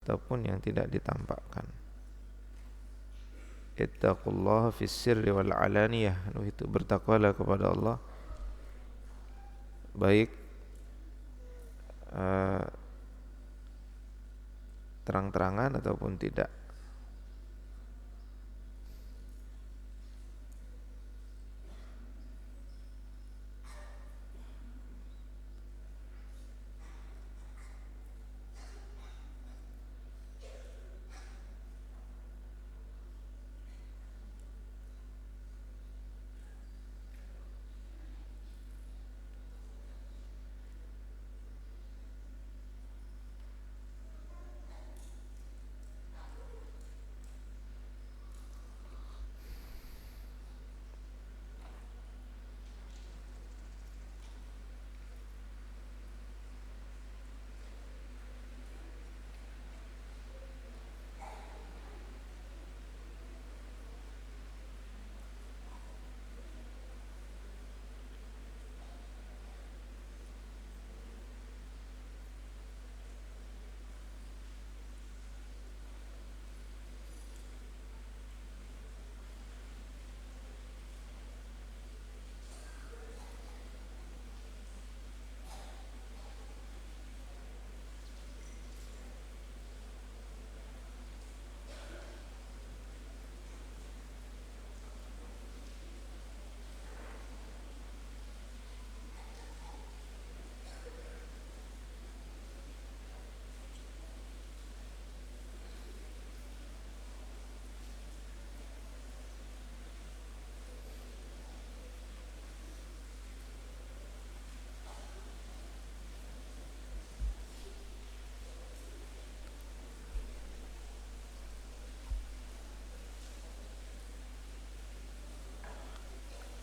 ataupun yang tidak ditampakkan. Ittaqullaha fis sirri wal alaniyah, itu bertakwalah kepada Allah baik terang-terangan ataupun tidak.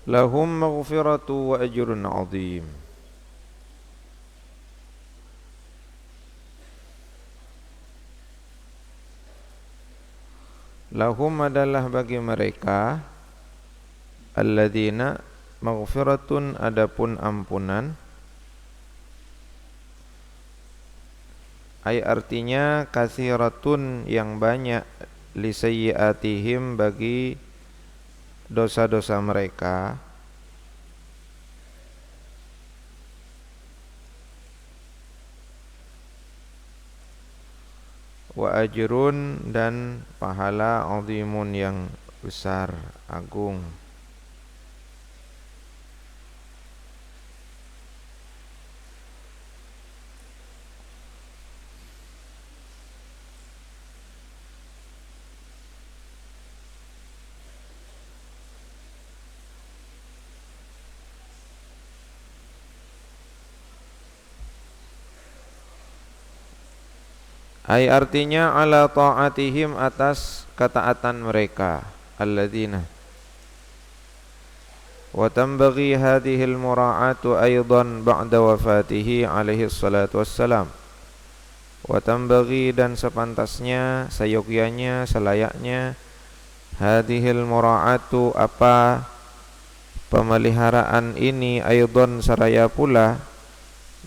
Lahum maghfiratu wa ajrun 'azim. Lahum adalah bagi mereka, alladzina maghfiratun adapun ampunan, ay artinya katsiratun yang banyak, li sayyiatihim bagi dosa-dosa mereka, wa ajrun dan pahala, azimun yang besar, agung. Ay artinya ala ta'atihim, atas ketaatan mereka, alladzina. Wa tanbaghi hadhil mura'atu aidan ba'da wafatihi alaihi salatu wassalam. Wa tanbaghi dan sepantasnya, seyogyanya, selayaknya, hadhil mura'atu apa pemeliharaan ini, aidan seraya pula,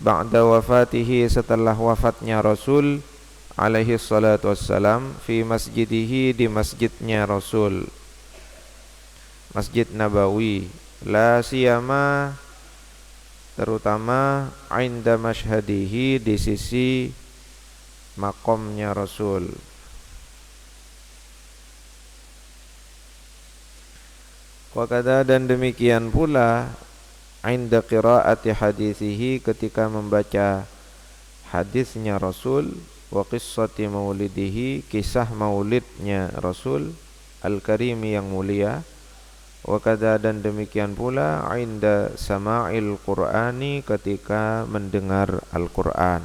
ba'da wafatihi setelah wafatnya Rasul alaihi salatu wassalam, fi masjidihi di masjidnya Rasul, Masjid Nabawi, la siyama terutama, inda masyhadihi di sisi makomnya Rasul. Wakada dan demikian pula, inda qiraati hadithihi ketika membaca hadisnya Rasul, wa qissati maulidihi kisah maulidnya Rasul al-karimi yang mulia, wa kadza dan demikian pula inda sama'il qur'ani ketika mendengar Al-Qur'an.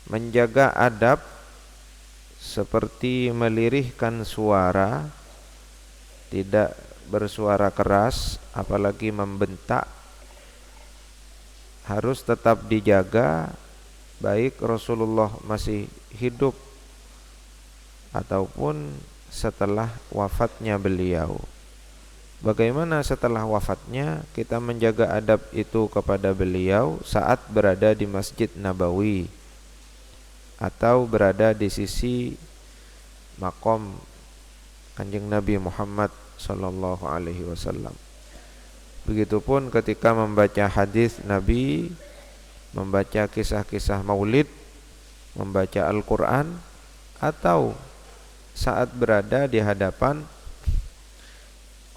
Menjaga adab seperti melirihkan suara, tidak bersuara keras apalagi membentak, harus tetap dijaga baik Rasulullah masih hidup ataupun setelah wafatnya beliau. bagaimana setelah wafatnya kita menjaga adab itu kepada beliau saat berada di Masjid Nabawi atau berada di sisi makom Kanjeng Nabi Muhammad sallallahu alaihi wasallam. Begitupun ketika membaca hadis Nabi, membaca kisah-kisah maulid, membaca Al-Qur'an, atau saat berada di hadapan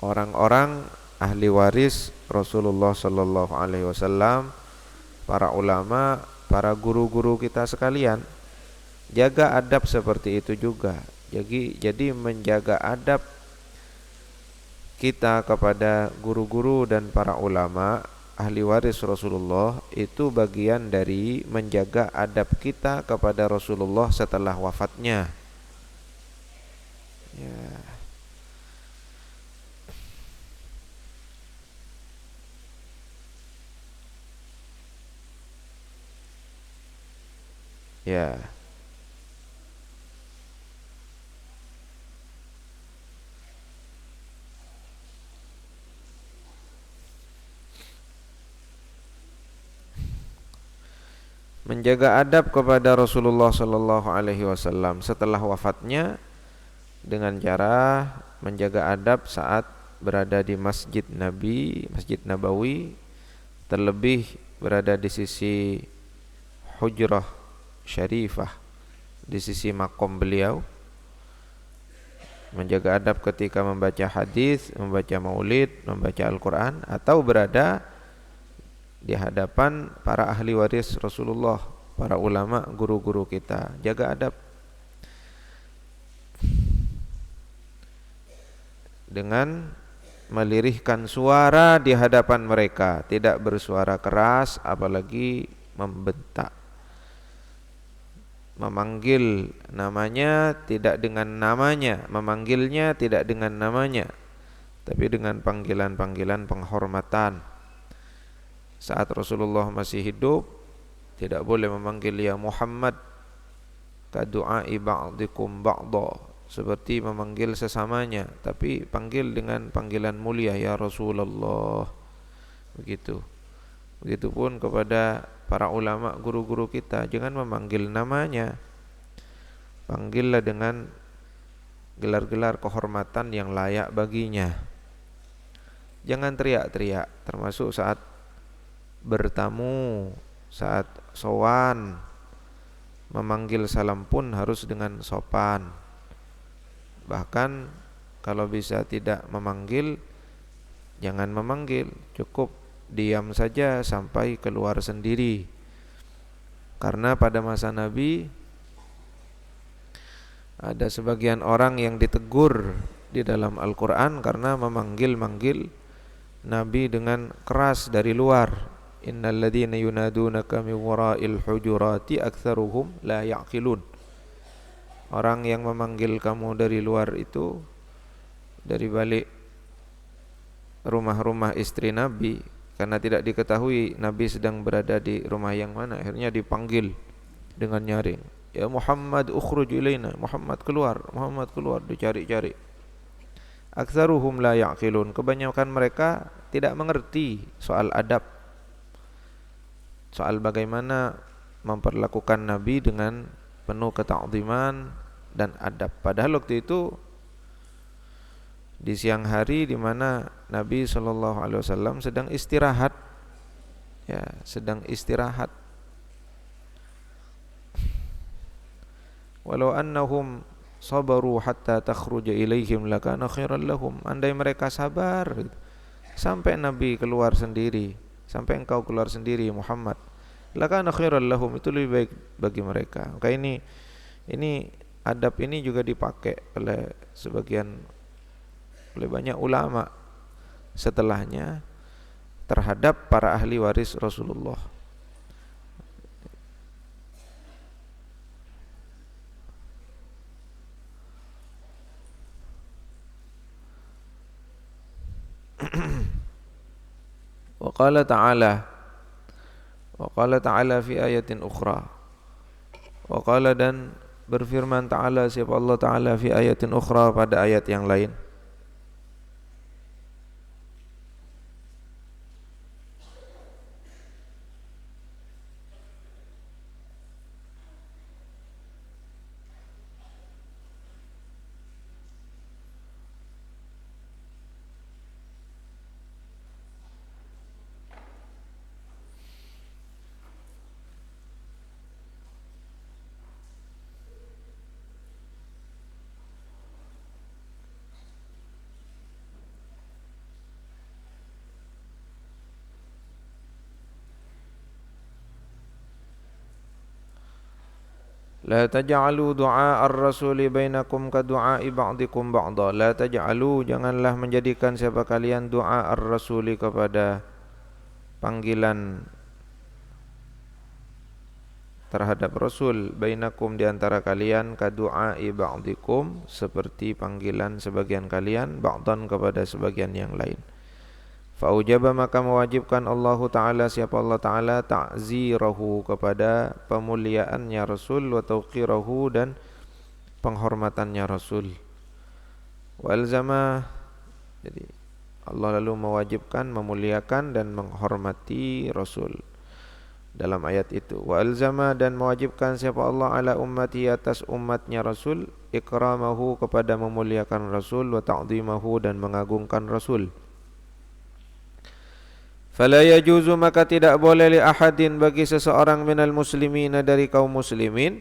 orang-orang ahli waris Rasulullah sallallahu alaihi wasallam, para ulama, para guru-guru kita sekalian. Jaga adab seperti itu juga. Jadi menjaga adab kita kepada guru-guru dan para ulama ahli waris Rasulullah itu bagian dari menjaga adab kita kepada Rasulullah setelah wafatnya. Ya. Ya. Menjaga adab kepada Rasulullah sallallahu alaihi wasallam setelah wafatnya dengan cara menjaga adab saat berada di Masjid Nabi, Masjid Nabawi, terlebih berada di sisi Hujrah Syarifah, di sisi makom beliau. Menjaga adab ketika membaca hadis, membaca maulid, membaca Al-Qur'an, atau berada di hadapan para ahli waris Rasulullah, para ulama, guru-guru kita. Jaga adab dengan melirihkan suara di hadapan mereka, tidak bersuara keras apalagi membentak. Memanggil namanya tidak dengan namanya, memanggilnya tidak dengan namanya, tapi dengan panggilan-panggilan penghormatan. Saat Rasulullah masih hidup, tidak boleh memanggil ya Muhammad kadu'ai ba'dikum ba'da, seperti memanggil sesamanya, tapi panggil dengan panggilan mulia ya Rasulullah. Begitu. Begitupun kepada para ulama, guru-guru kita, jangan memanggil namanya. Panggillah dengan gelar-gelar kehormatan yang layak baginya. Jangan teriak-teriak, termasuk saat bertamu, saat sowan, memanggil salam pun harus dengan sopan. Bahkan kalau bisa tidak memanggil, jangan memanggil, cukup diam saja sampai keluar sendiri. Karena pada masa Nabi ada sebagian orang yang ditegur di dalam Al-Qur'an karena memanggil-manggil Nabi dengan keras dari luar. Innal ladzina yunadunaka min wara'il hujurati aktsaruhum la ya'qilun. Orang yang memanggil kamu dari luar itu, dari balik rumah-rumah istri Nabi, karena tidak diketahui Nabi sedang berada di rumah yang mana, akhirnya dipanggil dengan nyaring. Ya Muhammad ukhruj ilaina, Muhammad keluar, dicari-cari. Aktsaruhum la ya'qilun. Kebanyakan mereka tidak mengerti soal adab, soal bagaimana memperlakukan Nabi dengan penuh ketakziman dan adab. Padahal waktu itu di siang hari di mana Nabi sallallahu alaihi wasallam sedang istirahat. Ya, sedang istirahat. Walau annahum sabaru hatta takhruja ilaihim lakana khairan lahum. Andai mereka sabar sampai Nabi keluar sendiri, sampai engkau keluar sendiri Muhammad, lakana khairan lahum, itu lebih baik bagi mereka. Maka ini adab ini juga dipakai oleh banyak ulama setelahnya terhadap para ahli waris Rasulullah. Wa qala ta'ala fi ayatin ukhra. Wa qala, dan berfirman ta'ala, siapa Allah Ta'ala, fi ayatin ukhra, pada ayat yang lain. La taj'alu du'a ar-rasuli bainakum ka du'a'i ba'dikum ba'dha. La taj'alu, janganlah menjadikan siapa kalian doa ar-rasuli kepada panggilan terhadap Rasul bainakum di antara kalian ka du'a'i ba'dikum, seperti panggilan sebagian kalian ba'dan kepada sebagian yang lain. Fa'ujaba, maka mewajibkan Allah Ta'ala, siapa Allah Ta'ala, ta'zirahu, kepada pemuliaannya Rasul, wa tauqirahu, dan penghormatannya Rasul. Wa alzama, jadi Allah lalu mewajibkan, memuliakan dan menghormati Rasul dalam ayat itu. Wa alzama, dan mewajibkan siapa Allah ala ummati, atas umatnya Rasul, ikramahu, kepada memuliakan Rasul, wa ta'zimahu, dan mengagungkan Rasul. Fala yajuzu, maka tidak boleh li ahadin, bagi seseorang minal muslimina, dari kaum muslimin,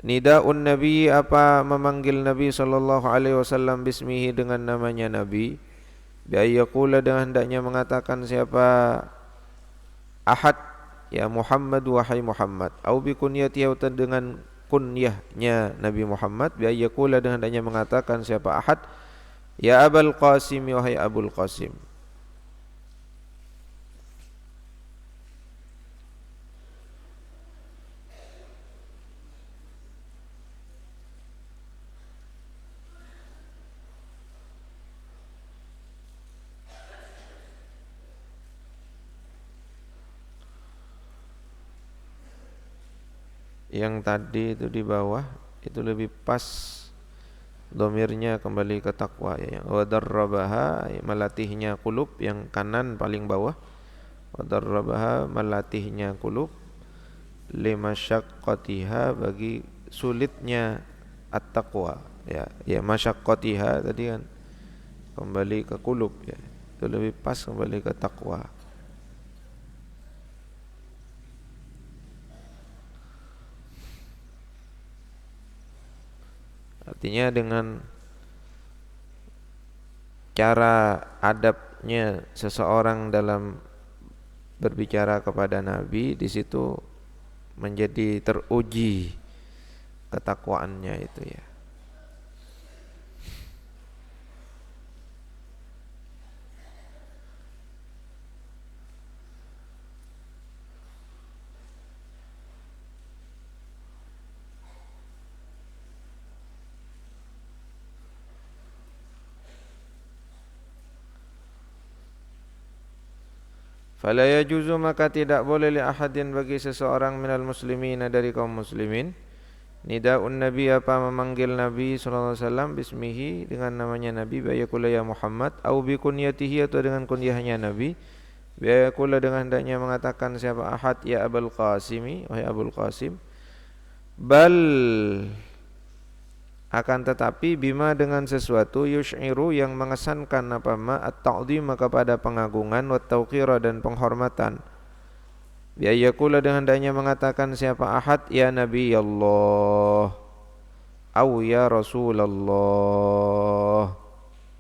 nida'un nabi, apa memanggil Nabi sallallahu alaihi wasallam bismihi, dengan namanya Nabi, bi ayyaqula, dengan hendaknya mengatakan siapa ahad, ya Muhammad, wahai Muhammad, au bi kunyati, atau dengan kunyahnya Nabi Muhammad, bi ayyaqula, dengan hendaknya mengatakan siapa ahad, ya Abul Qasim, wahai Abul Qasim. Yang tadi itu di bawah itu lebih pas, domirnya kembali ke takwa ya. Wa darrabaha, melatihnya kulub, yang kanan paling bawah. Wa darrabaha, melatihnya kulub, lima syaqqatiha, bagi sulitnya at-taqwa ya. Ya masyaqqatiha tadi kan kembali ke kulub ya. Itu lebih pas, kembali ke takwa. Artinya dengan cara adabnya seseorang dalam berbicara kepada Nabi, di situ menjadi teruji ketakwaannya itu ya. Fala yajuzu, maka tidak boleh li ahadin, bagi seseorang minal muslimin, dari kaum muslimin, nida'un nabi, apa memanggil Nabi sallallahu alaihi wasallam bismihi, dengan namanya Nabi, bayakula ya Muhammad, au bi kunyatihi, atau dengan kunyahnya Nabi, bayakula, dengan hendaknya mengatakan siapa ahad, ya Abul Qasimi, wahai Abul Qasim. Bal, akan tetapi, bima, dengan sesuatu, yush'iru, yang mengesankan apa ma at-ta'zim, kepada pengagungan, wa tauqira, dan penghormatan. Bi ayyakula, dengan hendaknya mengatakan siapa ahad, ya Nabi Allah, au ya Rasulullah,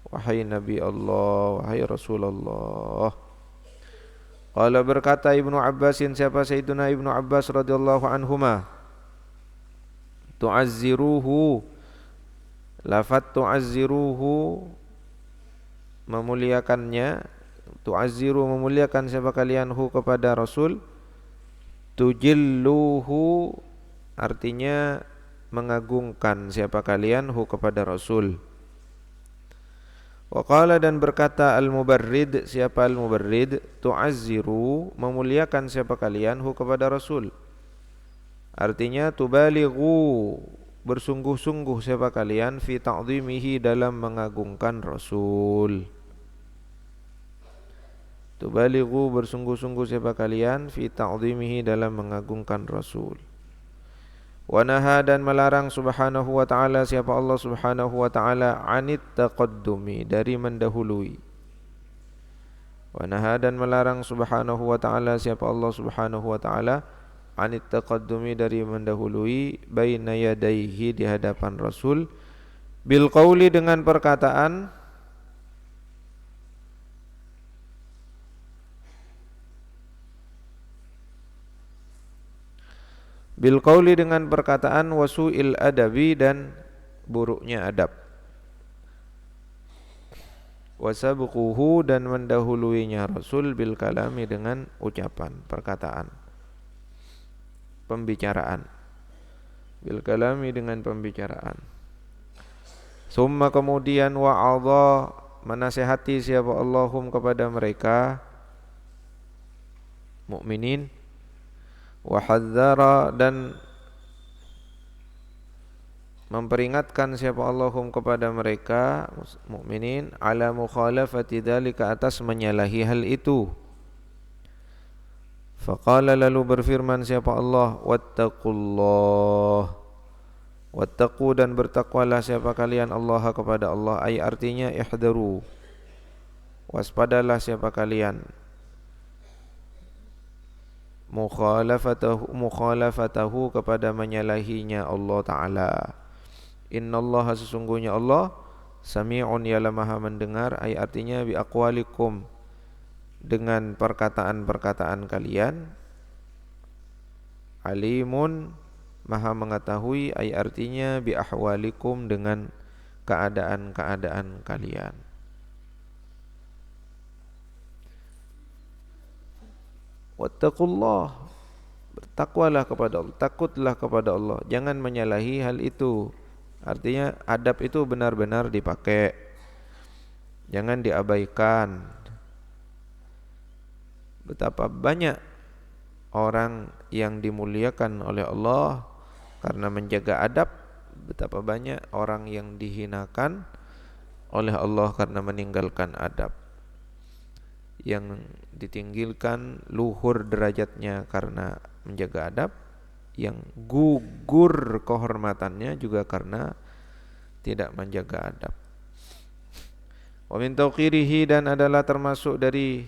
wahai Nabi Allah, wahai Rasulullah. Qala, berkata Ibnu Abbasin, siapa Sayyiduna Ibnu Abbas radhiyallahu anhuma, tu'azziruhu, lafat tu'azziruhu, memuliakannya, tu'azziru, memuliakan siapa kalian, hu, kepada Rasul, tujilluhu, artinya mengagungkan siapa kalian, hu, kepada Rasul. Wa qala, dan berkata Al-Mubarrid, siapa Al-Mubarrid, tu'azziru, memuliakan siapa kalian, hu, kepada Rasul, artinya tubalighu, bersungguh-sungguh siapa kalian, fi ta'zimihi, dalam mengagungkan Rasul. Tubalighu, bersungguh-sungguh siapa kalian, fi ta'zimihi, dalam mengagungkan Rasul. Wa naha, dan melarang subhanahu wa ta'ala, siapa Allah subhanahu wa ta'ala, anit taqaddumi, dari mendahului. Wa naha, dan melarang subhanahu wa ta'ala, siapa Allah subhanahu wa ta'ala, anit taqaddumi, dari mendahului, baina yadaihi, di hadapan Rasul, bil qauli, dengan perkataan, bil qauli dengan perkataan, wasu'il adabi dan buruknya adab, wasabquhu dan mendahuluinya Rasul bil kalami dengan ucapan, perkataan, pembicaraan, bil kalami dengan pembicaraan. Summa kemudian wa'adha menasihati siapa Allahum kepada mereka mukminin, wa hadzara dan memperingatkan siapa Allahum kepada mereka mukminin ala mukhalafati dzalika atas menyalahi hal itu. Faqala lalu berfirman siapa Allah, wattaqullah, wattaqu dan bertakwalah siapa kalian Allah kepada Allah, ay artinya ihdaru, waspadalah siapa kalian, mukhalafatahu kepada menyalahinya Allah Ta'ala. Innallaha sesungguhnya Allah sami'un ialah maha mendengar, ay artinya bi aqwalikum dengan perkataan-perkataan kalian, alimun maha mengetahui, ay artinya bi ahwalikum dengan keadaan-keadaan kalian. Wattaqullah, bertakwalah kepada Allah, takutlah kepada Allah, jangan menyalahi hal itu. Artinya adab itu benar-benar dipakai, jangan diabaikan. Betapa banyak orang yang dimuliakan oleh Allah karena menjaga adab, betapa banyak orang yang dihinakan oleh Allah karena meninggalkan adab, yang ditinggalkan luhur derajatnya karena menjaga adab, yang gugur kehormatannya juga karena tidak menjaga adab. Wa min tawqirihi dan adalah termasuk dari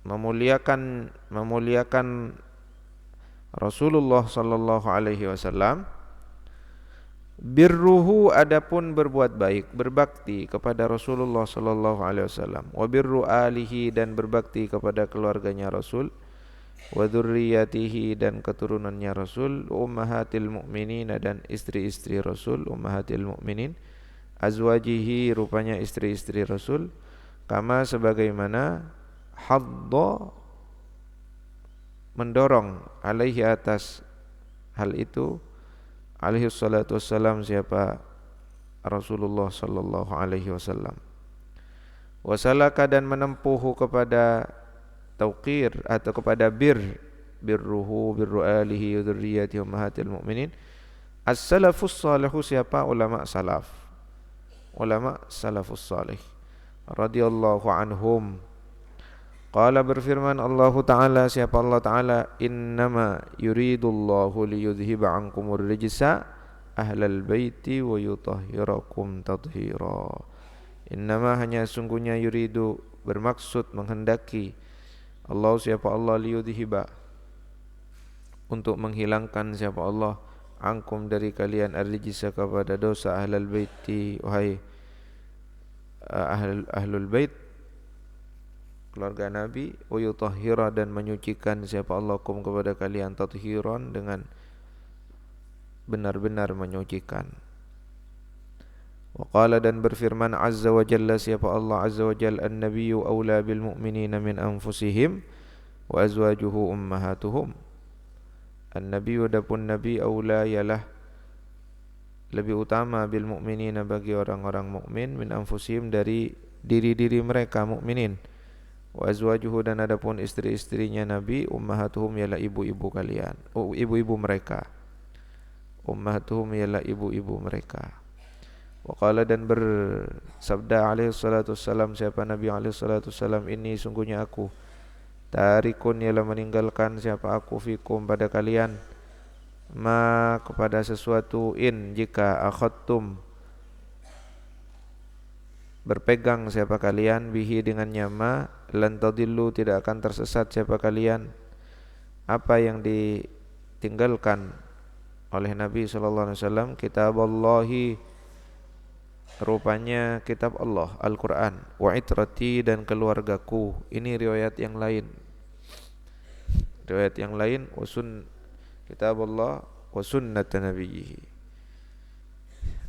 memuliakan Rasulullah sallallahu alaihi wasallam, birruhu adapun berbuat baik, berbakti kepada Rasulullah sallallahu alaihi wasallam, wa birru alihi dan berbakti kepada keluarganya Rasul, wa dzurriyyatihi dan keturunannya Rasul, ummahatil mukminin dan istri-istri Rasul, ummahatil mukminin, azwajihi rupanya istri-istri Rasul, kama sebagaimana hadda mendorong alaihi atas hal itu, alaihi salatu wassalam siapa Rasulullah sallallahu alaihi wasallam, wasalaka dan menempuh kepada tauqir atau kepada birruhu birru alihi wa dzurriyyati ummahatil mukminin, as-salafus salihu siapa ulama salaf, ulama salafus salih radhiyallahu anhum. Qala berfirman Allah Ta'ala siapa Allah Ta'ala, innama yuridullahu liyudhiba ankumur rijsa ahlal baiti wa yutahhirakum tathira. Innama hanya sungguhnya yuridu bermaksud menghendaki Allah siapa Allah liyudhiba untuk menghilangkan siapa Allah angkum dari kalian ar-rijsa kepada dosa ahlal baiti, wahai ahlul bait keluarga Nabi, wa yutahhira dan menyucikan siapa Allah kum kepada kalian tathiran dengan benar-benar menyucikan. Wa qala dan berfirman azza wa jalla siapa Allah azza wa jalla, an-nabiyyu aula bil mu'minina min anfusihim wa azwajuhu ummahatuhum. An-nabiyyu adapun nabi aula ialah lebih utama bil mu'minina bagi orang-orang mukmin, min anfusihim dari diri-diri mereka mukminin, wa azwajuhu dan adapun istri-istrinya Nabi, ummahatuhum ialah ibu-ibu kalian, ibu-ibu mereka, ummahatuhum ialah ibu-ibu mereka. Wa qala dan bersabda alaihi salatu wassalam siapa Nabi alaihi salatu wassalam, ini sungguhnya aku tarikun ialah meninggalkan siapa aku fikum pada kalian, ma kepada sesuatu in jika akhadtum berpegang siapa kalian, bihi dengan nyama, lan tadillu tidak akan tersesat siapa kalian. Apa yang ditinggalkan oleh Nabi sallallahu alaihi wasallam, kitaballahi rupanya kitab Allah Al-Quran, wa itrati dan keluargaku. Ini riwayat yang lain. Riwayat yang lain, kitab Allah wa sunnat nabiyhi,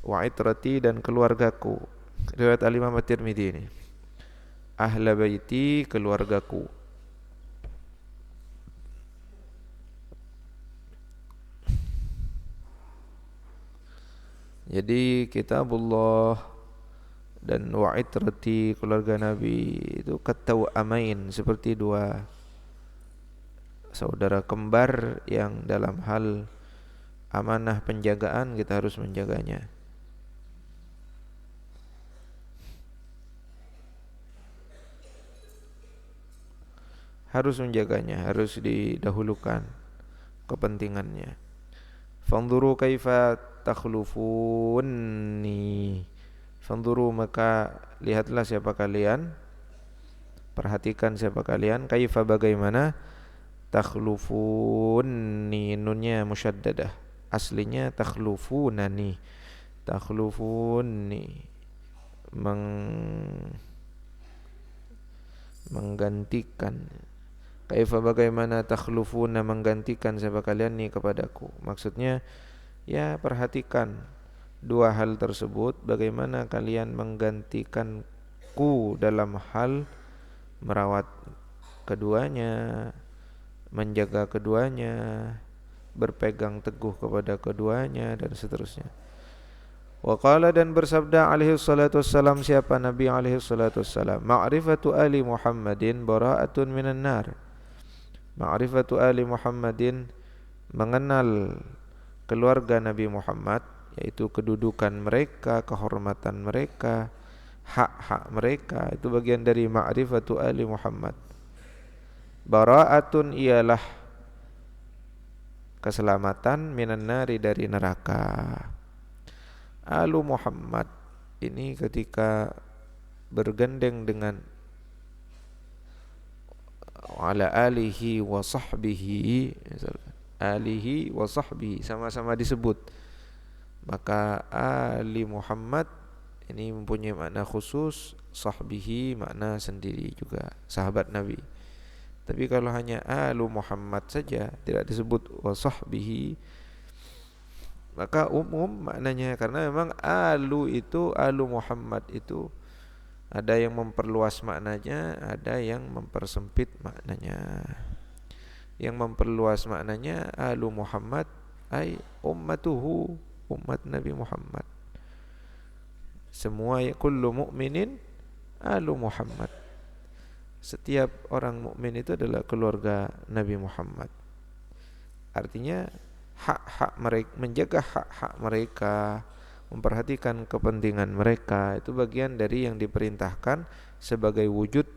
wa itrati dan keluargaku. Riwayat Al-Imam At-Tirmidzi ini. Ahla baiti, keluargaku. Jadi kitabullah dan wa itrati, keluarga Nabi, itu amain, seperti dua saudara kembar yang dalam hal amanah penjagaan kita harus menjaganya. Harus menjaganya, harus didahulukan kepentingannya. Fanzuru kaifa takhlufunni. Fanzuru, maka lihatlah siapa kalian, perhatikan siapa kalian, kaifa bagaimana, takhlufunni, nunnya musyaddadah, aslinya takhlufunani, takhlufunni, menggantikan. Kaifa bagaimana, takhlufuna, menggantikan siapa kalian nih kepadaku. Maksudnya ya perhatikan dua hal tersebut, bagaimana kalian menggantikanku dalam hal merawat keduanya, menjaga keduanya, berpegang teguh kepada keduanya, dan seterusnya. Wa qala, dan bersabda alaihi salatu wassalam, siapa Nabi alaihi salatu wassalam, ma'rifatu ali Muhammadin bara'atun minan nar. Ma'rifatu ali Muhammadin, mengenal keluarga Nabi Muhammad, yaitu kedudukan mereka, kehormatan mereka, hak-hak mereka, itu bagian dari ma'rifatu ali Muhammad. Bara'atun, ialah keselamatan, minan nari, dari neraka. Alu Muhammad ini ketika bergandeng dengan ala alihi wa sahbihi, alihi wa sahbihi sama-sama disebut, maka ali Muhammad ini mempunyai makna khusus, sahbihi makna sendiri juga, sahabat Nabi. Tapi kalau hanya alu Muhammad saja, tidak disebut wa sahbihi, maka umum maknanya, karena memang alu Muhammad itu ada yang memperluas maknanya, ada yang mempersempit maknanya. Yang memperluas maknanya alu Muhammad ay ummatuhu, umat Nabi Muhammad. Semua kullu mu'minin alu Muhammad. Setiap orang mukmin itu adalah keluarga Nabi Muhammad. Artinya hak-hak mereka, menjaga hak-hak mereka, memperhatikan kepentingan mereka, itu bagian dari yang diperintahkan sebagai wujud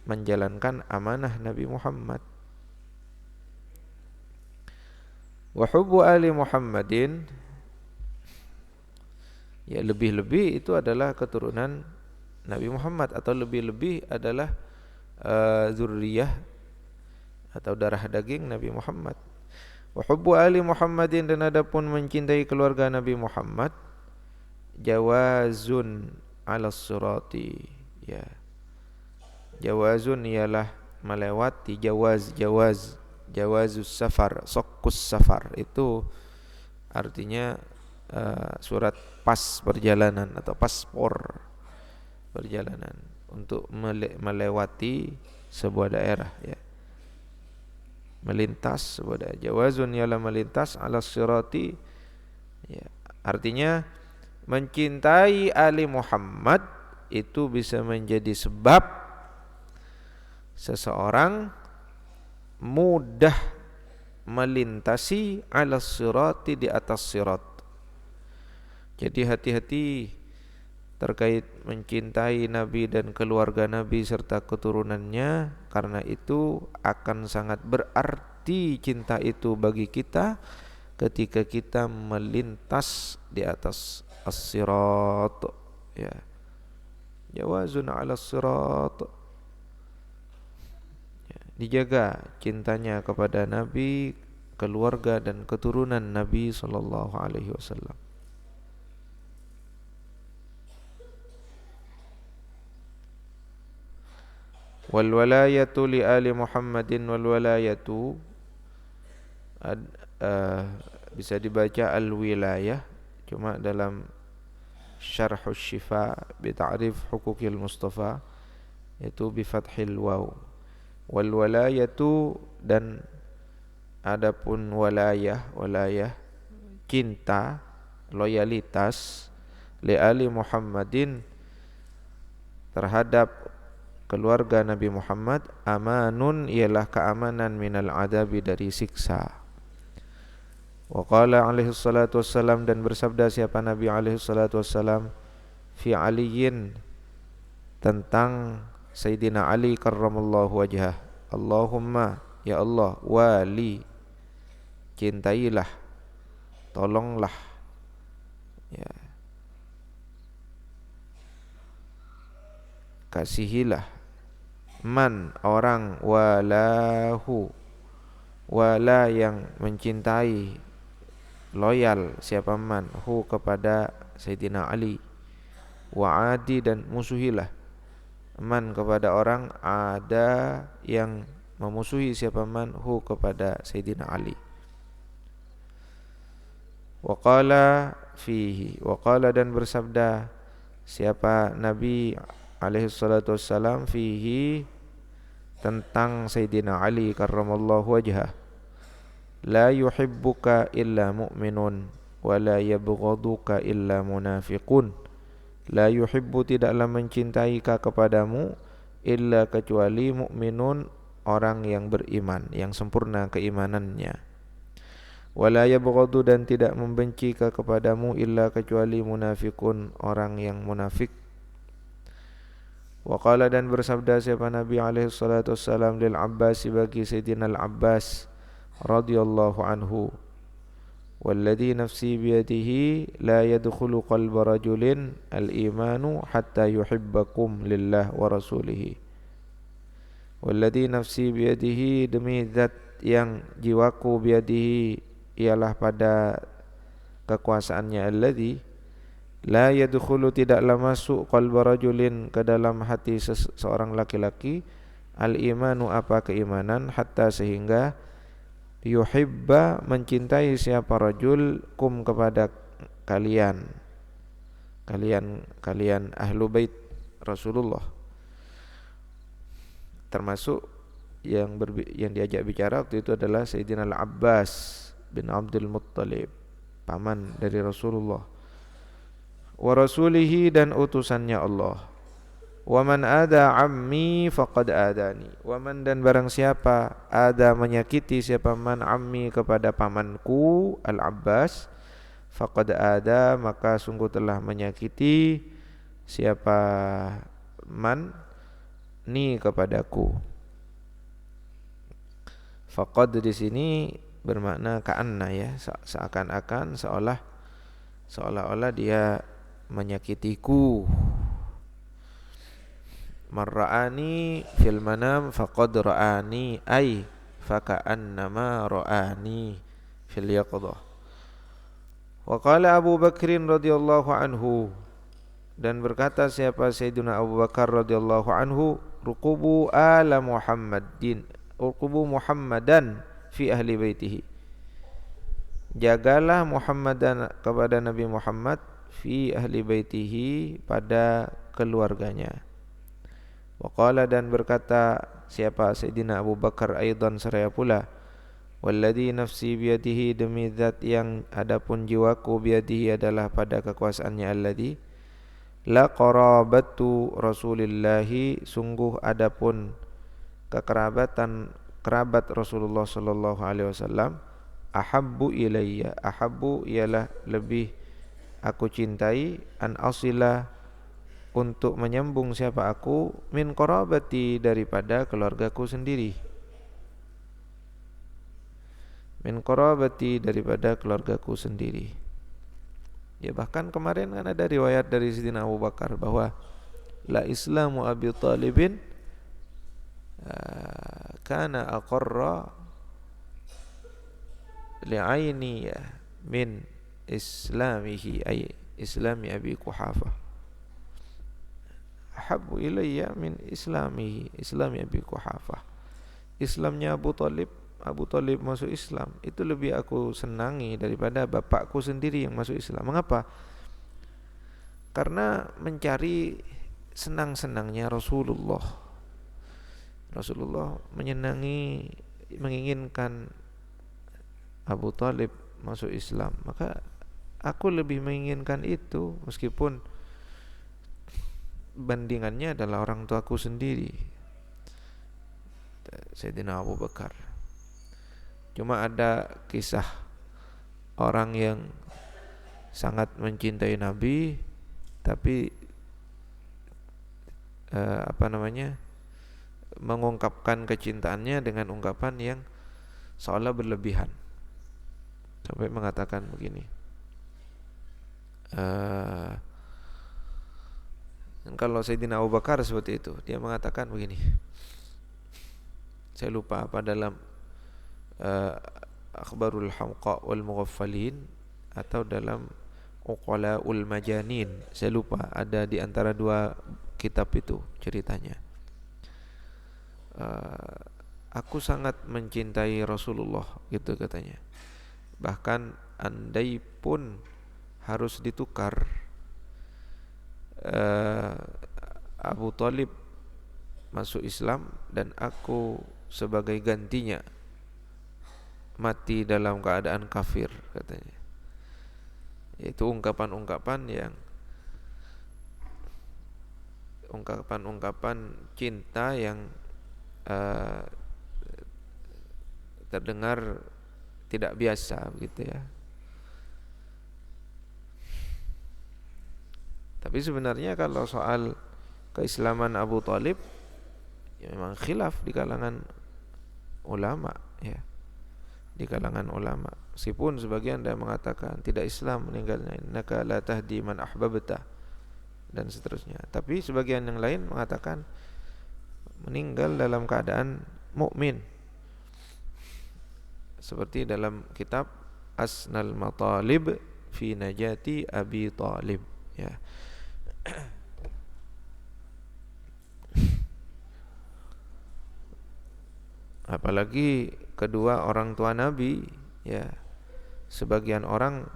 menjalankan amanah Nabi Muhammad. Wa hubbu ali Muhammadin, ya lebih-lebih itu adalah keturunan Nabi Muhammad, atau lebih-lebih adalah zurriyah atau darah daging Nabi Muhammad. Wa hubbu ali Muhammadin, dan adapun mencintai keluarga Nabi Muhammad, jawazun ala sirati, ya. Jawazun ialah melewati, jawazus safar, sokkus safar, itu artinya surat pas perjalanan atau paspor perjalanan untuk melewati sebuah daerah, ya. Melintas sebuah daerah. Jawazun ialah melintas ala sirati, ya. Artinya mencintai ali Muhammad itu bisa menjadi sebab seseorang mudah melintasi ala sirati, di atas sirat. Jadi hati-hati terkait mencintai Nabi dan keluarga Nabi serta keturunannya, karena itu akan sangat berarti cinta itu bagi kita ketika kita melintas di atas as-sirat, ya. Jawazun 'ala as-sirat, ya. Dijaga cintanya kepada Nabi, keluarga dan keturunan Nabi sallallahu alaihi wasallam. Wal walayatu li ali Muhammadin, wal walayatu bisa dibaca al wilayah, cuma dalam Syarhus Syifa bi ta'rif Huquqil Mustafa itu bi fathil waw. Wal walayatu, dan adapun walayah, walayah cinta, loyalitas, li ali Muhammadin terhadap keluarga Nabi Muhammad, amanun ialah keamanan minal adabi dari siksa. Wa qala alaihi salatu wassalam, dan bersabda siapa Nabi alaihi salatu wassalam, fi aliyin, tentang Sayyidina Ali karramallahu wajhah, Allahumma, ya Allah, wali, cintailah, tolonglah, ya, kasihilah, man, orang, walahu, wala, yang mencintai, loyal, siapa man, hu, kepada Sayyidina Ali, wa adi, dan musuhilah, man, kepada orang, ada, yang memusuhi siapa man, hu, kepada Sayyidina Ali. Wa qala fihi, wa qala, dan bersabda siapa Nabi alaihi salatu wassalam, fihi, tentang Sayyidina Ali karramallahu wajhah, la yuhibbuka illa mu'minun wa la yabghaduka illa munafiqun. La yuhibbu, tidaklah mencintai ka kepadamu, illa, kecuali, mu'minun, orang yang beriman, yang sempurna keimanannya. Wa la yabghadu, dan tidak membenci ka kepadamu, illa, kecuali, munafiqun, orang yang munafik. Wa qala, dan bersabda siapa Nabi alaihi salatu wassalam, lil Abbas, bagi Sayyidina Al-Abbas radhiyallahu anhu, walladhi nafsi biyadihi la yadkhulu qalba rajulin al-imanu hatta yuhibbakum lillah wa rasulihi. Walladhi nafsi biyadihi, demi zat yang jiwaku biyadihi ialah pada kekuasaannya, alladhi, la yadkhulu, tidaklah masuk, qalba rajulin, ke dalam hati seorang laki-laki, al-imanu, apa, keimanan, hatta, sehingga, yuhibba, mencintai siapa rajul, kum, kepada kalian ahlu bait Rasulullah. Termasuk yang diajak bicara waktu itu adalah Sayyidina Al-Abbas bin Abdul Muttalib, paman dari Rasulullah. Wa rasulihi, dan utusannya Allah. Wa man ada ammi faqad adani, wa man, dan barang siapa, ada, menyakiti siapa man, ammi, kepada pamanku Al-Abbas, faqad ada, maka sungguh telah menyakiti siapa man, ni, kepadaku. Faqad di sini bermakna ka'anna, ya, seakan-akan, seolah-olah dia menyakitiku. Man ra'ani fil manam faqad ra'ani, ay faka'annama ra'ani fil yaqdah. Wa qala Abu Bakrin radhiyallahu anhu, dan berkata siapa Sayyidina Abu Bakar radhiyallahu anhu, ruqubu ala Muhammadin, ruqubu Muhammadan fi ahli baitihi, jagalah Muhammadan, kepada Nabi Muhammad, fi ahli baitihi, pada keluarganya. Wa qala, dan berkata siapa Sayyidina Abu Bakar aidan seraya pula, walladhi nafsi biyadihi, demi zat yang adapun jiwaku biyadihi adalah pada kekuasaannya, alladhi, la qarabatu Rasulillahi, sungguh adapun kerabat Rasulullah sallallahu alaihi wasallam, ahabbu ilayya, ahabbu ialah lebih aku cintai, an asila, untuk menyambung siapa aku, min qarabati, daripada keluargaku sendiri, min qarabati, daripada keluargaku sendiri. Ya, bahkan kemarin kan ada riwayat dari Sayyidina Abu Bakar bahwa la islamu Abi Talibin kana aqarra li'aini min islamihi, ay islami Abi Quhafah. ahabbu ilayya min islami Abi Quhafah. Islamnya Abu Talib masuk Islam itu lebih aku senangi daripada bapakku sendiri yang masuk Islam. Mengapa? Karena mencari senang-senangnya Rasulullah. Rasulullah menginginkan Abu Talib masuk Islam, maka aku lebih menginginkan itu meskipun bandingannya adalah orang tuaku sendiri, Sayyidina Abu Bakar. Cuma ada kisah orang yang sangat mencintai Nabi tapi mengungkapkan kecintaannya dengan ungkapan yang seolah berlebihan, sampai mengatakan begini, kalau Sayyidina Abu Bakar seperti itu, dia mengatakan begini, saya lupa apa dalam Akhbarul Hamqa wal Mughaffalin atau dalam Uqalaul Majanin, saya lupa, ada di antara dua kitab itu ceritanya. Aku sangat mencintai Rasulullah, gitu katanya. Bahkan andai pun harus ditukar Abu Talib masuk Islam dan aku sebagai gantinya mati dalam keadaan kafir, katanya. Itu ungkapan-ungkapan cinta yang terdengar tidak biasa, begitu ya. Tapi sebenarnya kalau soal keislaman Abu Talib, ya memang khilaf di kalangan ulama, ya, di kalangan ulama. Meskipun sebagian ada mengatakan tidak Islam meninggalnya, innaka la tahdi man ahbabta dan seterusnya. Tapi sebagian yang lain mengatakan meninggal dalam keadaan mukmin, seperti dalam kitab Asnal Matalib fi Najati Abi Talib, ya. Apalagi kedua orang tua Nabi, ya. Sebagian orang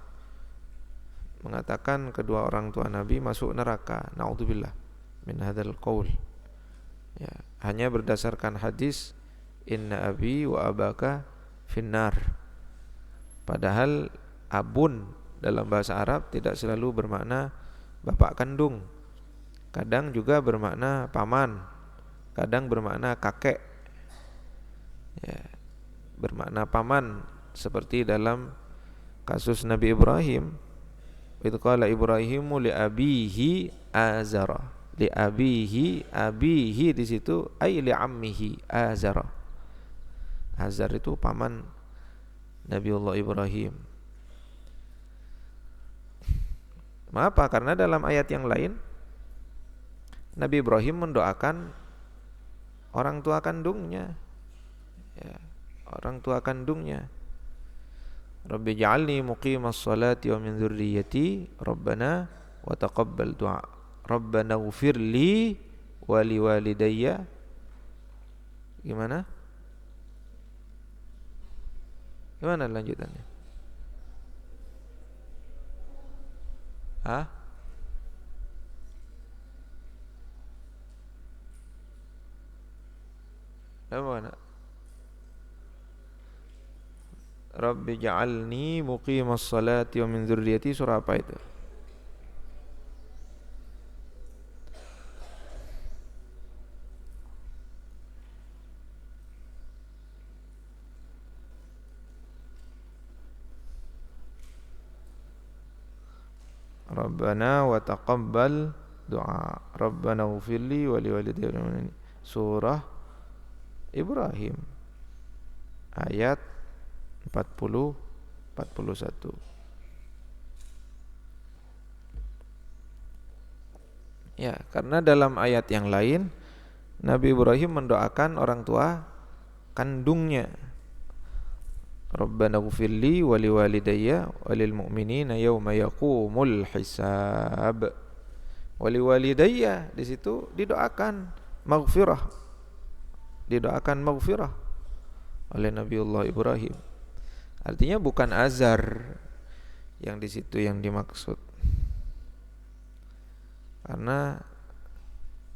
mengatakan kedua orang tua Nabi masuk neraka. Naudzubillah min hadzal qaul. Ya, hanya berdasarkan hadis inna abi wa abaka finnar. Padahal abun dalam bahasa Arab tidak selalu bermakna bapak kandung. Kadang juga bermakna paman, kadang bermakna kakek, ya, bermakna paman, seperti dalam kasus Nabi Ibrahim, itu qala Ibrahimu li abihi azara, li abihi di situ ay li ammihi azara. Azar itu paman Nabiullah Ibrahim. Mengapa? Karena dalam ayat yang lain Nabi Ibrahim mendoakan orang tua kandungnya, ya, orang tua kandungnya. Rabbi ja'alni muqimas salati wa min dzurriyyati Rabbana wa taqabbal du'a. Rabbana ighfirli wa liwalidayya. Gimana lanjutannya? Bagaimana? Rabbi ja'alni muqimas salati wa min dzurriyyati, surah apa itu? Rabbana wa taqabbal du'a. Rabbana ighfirli wa liwalidayya. Surah Ibrahim ayat 40 41. Ya, karena dalam ayat yang lain Nabi Ibrahim mendoakan orang tua kandungnya. Rabbana ighfirli wa liwalidayya wa lil mu'minina yauma yaqumul hisab. Wali walidayya, di situ didoakan maghfirah, didoakan maghfirah oleh Nabiullah Ibrahim. Artinya bukan azar yang di situ yang dimaksud. Karena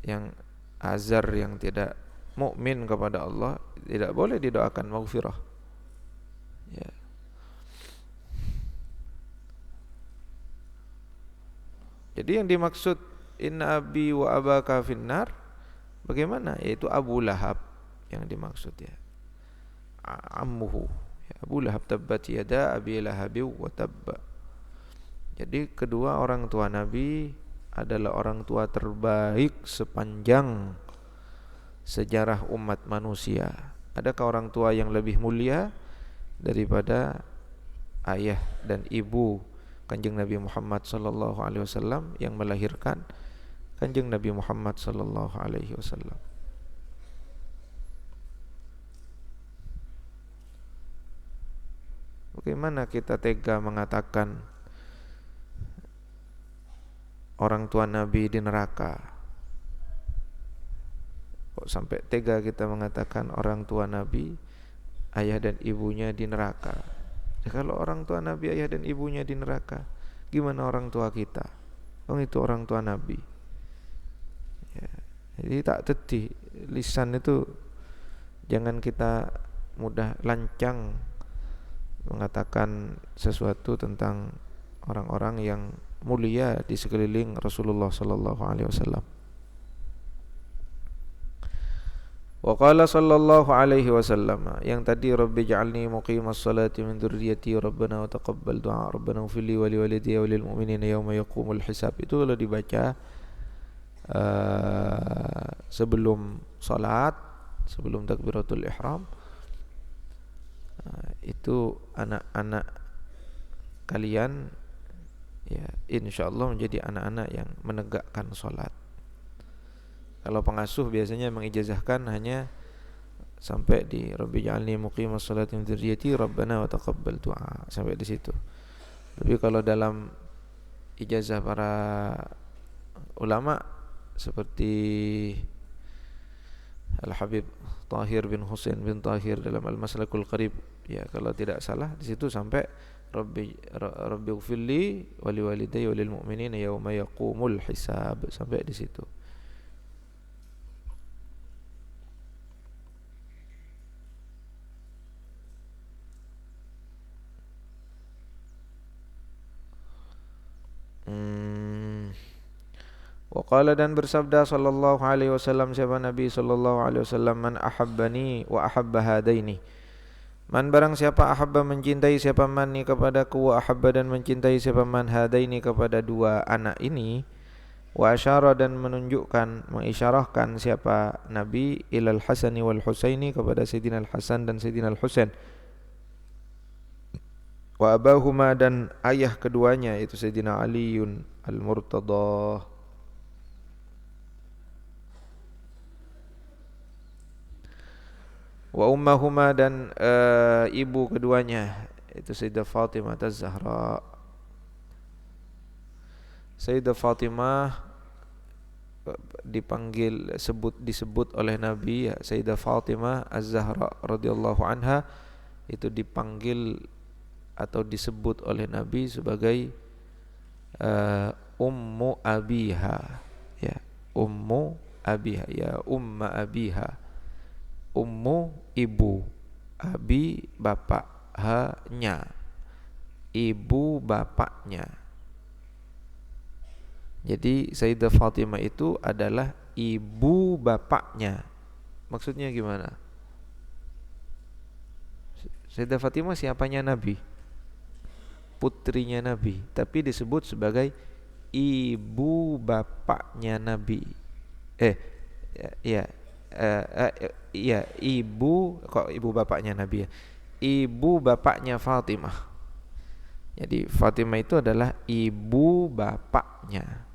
yang azar yang tidak mukmin kepada Allah tidak boleh didoakan maghfirah. Ya. Jadi yang dimaksud inna abi wa abaka finnar, bagaimana? Yaitu Abu Lahab yang dimaksud ya. Ammuhu. Ya, Abu Lahab tabbat yada abi lahabi wa tabba. Jadi kedua orang tua Nabi adalah orang tua terbaik sepanjang sejarah umat manusia. Adakah orang tua yang lebih mulia daripada ayah dan ibu Kanjeng Nabi Muhammad sallallahu alaihi wasallam yang melahirkan Kanjeng Nabi Muhammad sallallahu alaihi wasallam? Bagaimana kita tega mengatakan orang tua Nabi di neraka? Kok sampai tega kita mengatakan orang tua Nabi, ayah dan ibunya di neraka? Ya, kalau orang tua Nabi, ayah dan ibunya di neraka, gimana orang tua kita? Itu orang tua Nabi. Ya, jadi tak tetih lisan itu, jangan kita mudah lancang mengatakan sesuatu tentang orang-orang yang mulia di sekeliling Rasulullah sallallahu alaihi wasallam. Wa qala sallallahu alaihi wasallam, yang tadi rabbi ja'alni muqimas salati min dzurriyyati rabbana wa taqabbal du'a rabbana ighfirli wa liwalidayya wa lil mu'minina yauma yaqumul hisab. Itu kalau dibaca sebelum salat, sebelum takbiratul ihram, itu anak-anak kalian ya insyaallah menjadi anak-anak yang menegakkan salat. Kalau pengasuh biasanya mengijazahkan hanya sampai di Rabbi ja'alni muqimas salati min dzurriyyati rabbana wa taqabbal du'a, sampai di situ. Tapi kalau dalam ijazah para ulama seperti Al-Habib Tahir bin Husain bin Tahir dalam Al-Maslakul Qarib, ya kalau tidak salah di situ sampai Rabbi ighfirli wa liwalidayya wa lil mu'minina yauma yaqumul hisab, sampai di situ. Waqala, dan bersabda sallallahu alaihi wasallam, siapa Nabi sallallahu alaihi wasallam, man ahabbani wa ahabba hadaini. Man barang siapa ahabba mencintai siapa man ni kepadaku, wa ahabba dan mencintai siapa man hadaini kepada dua anak ini, wa asyara dan menunjukkan mengisyarahkan siapa Nabi ilal Hasani wal Husaini kepada Sayyidina Al-Hasan dan Sayyidina Al-Husain, wa abahuma dan ayah keduanya itu Sayyidina Aliun Al-Murtada, wa ummahuma dan ibu keduanya itu Sayyidah Fatimah Az-Zahra. Sayyidah Fatimah disebut oleh Nabi ya, Sayyidah Fatimah Az-Zahra radhiyallahu anha itu dipanggil atau disebut oleh Nabi sebagai ummu abiha, ya ummu abiha, ya umma abiha. Ummu ibu, abi bapak, hanya ibu bapaknya. Jadi Sayyidah Fatimah itu adalah ibu bapaknya. Maksudnya gimana? Sayyidah Fatimah siapanya Nabi? Putrinya Nabi, tapi disebut sebagai ibu bapaknya Nabi. Iya, ibu, kok ibu bapaknya Nabi ya? Ibu bapaknya Fatimah. Jadi Fatimah itu adalah ibu bapaknya.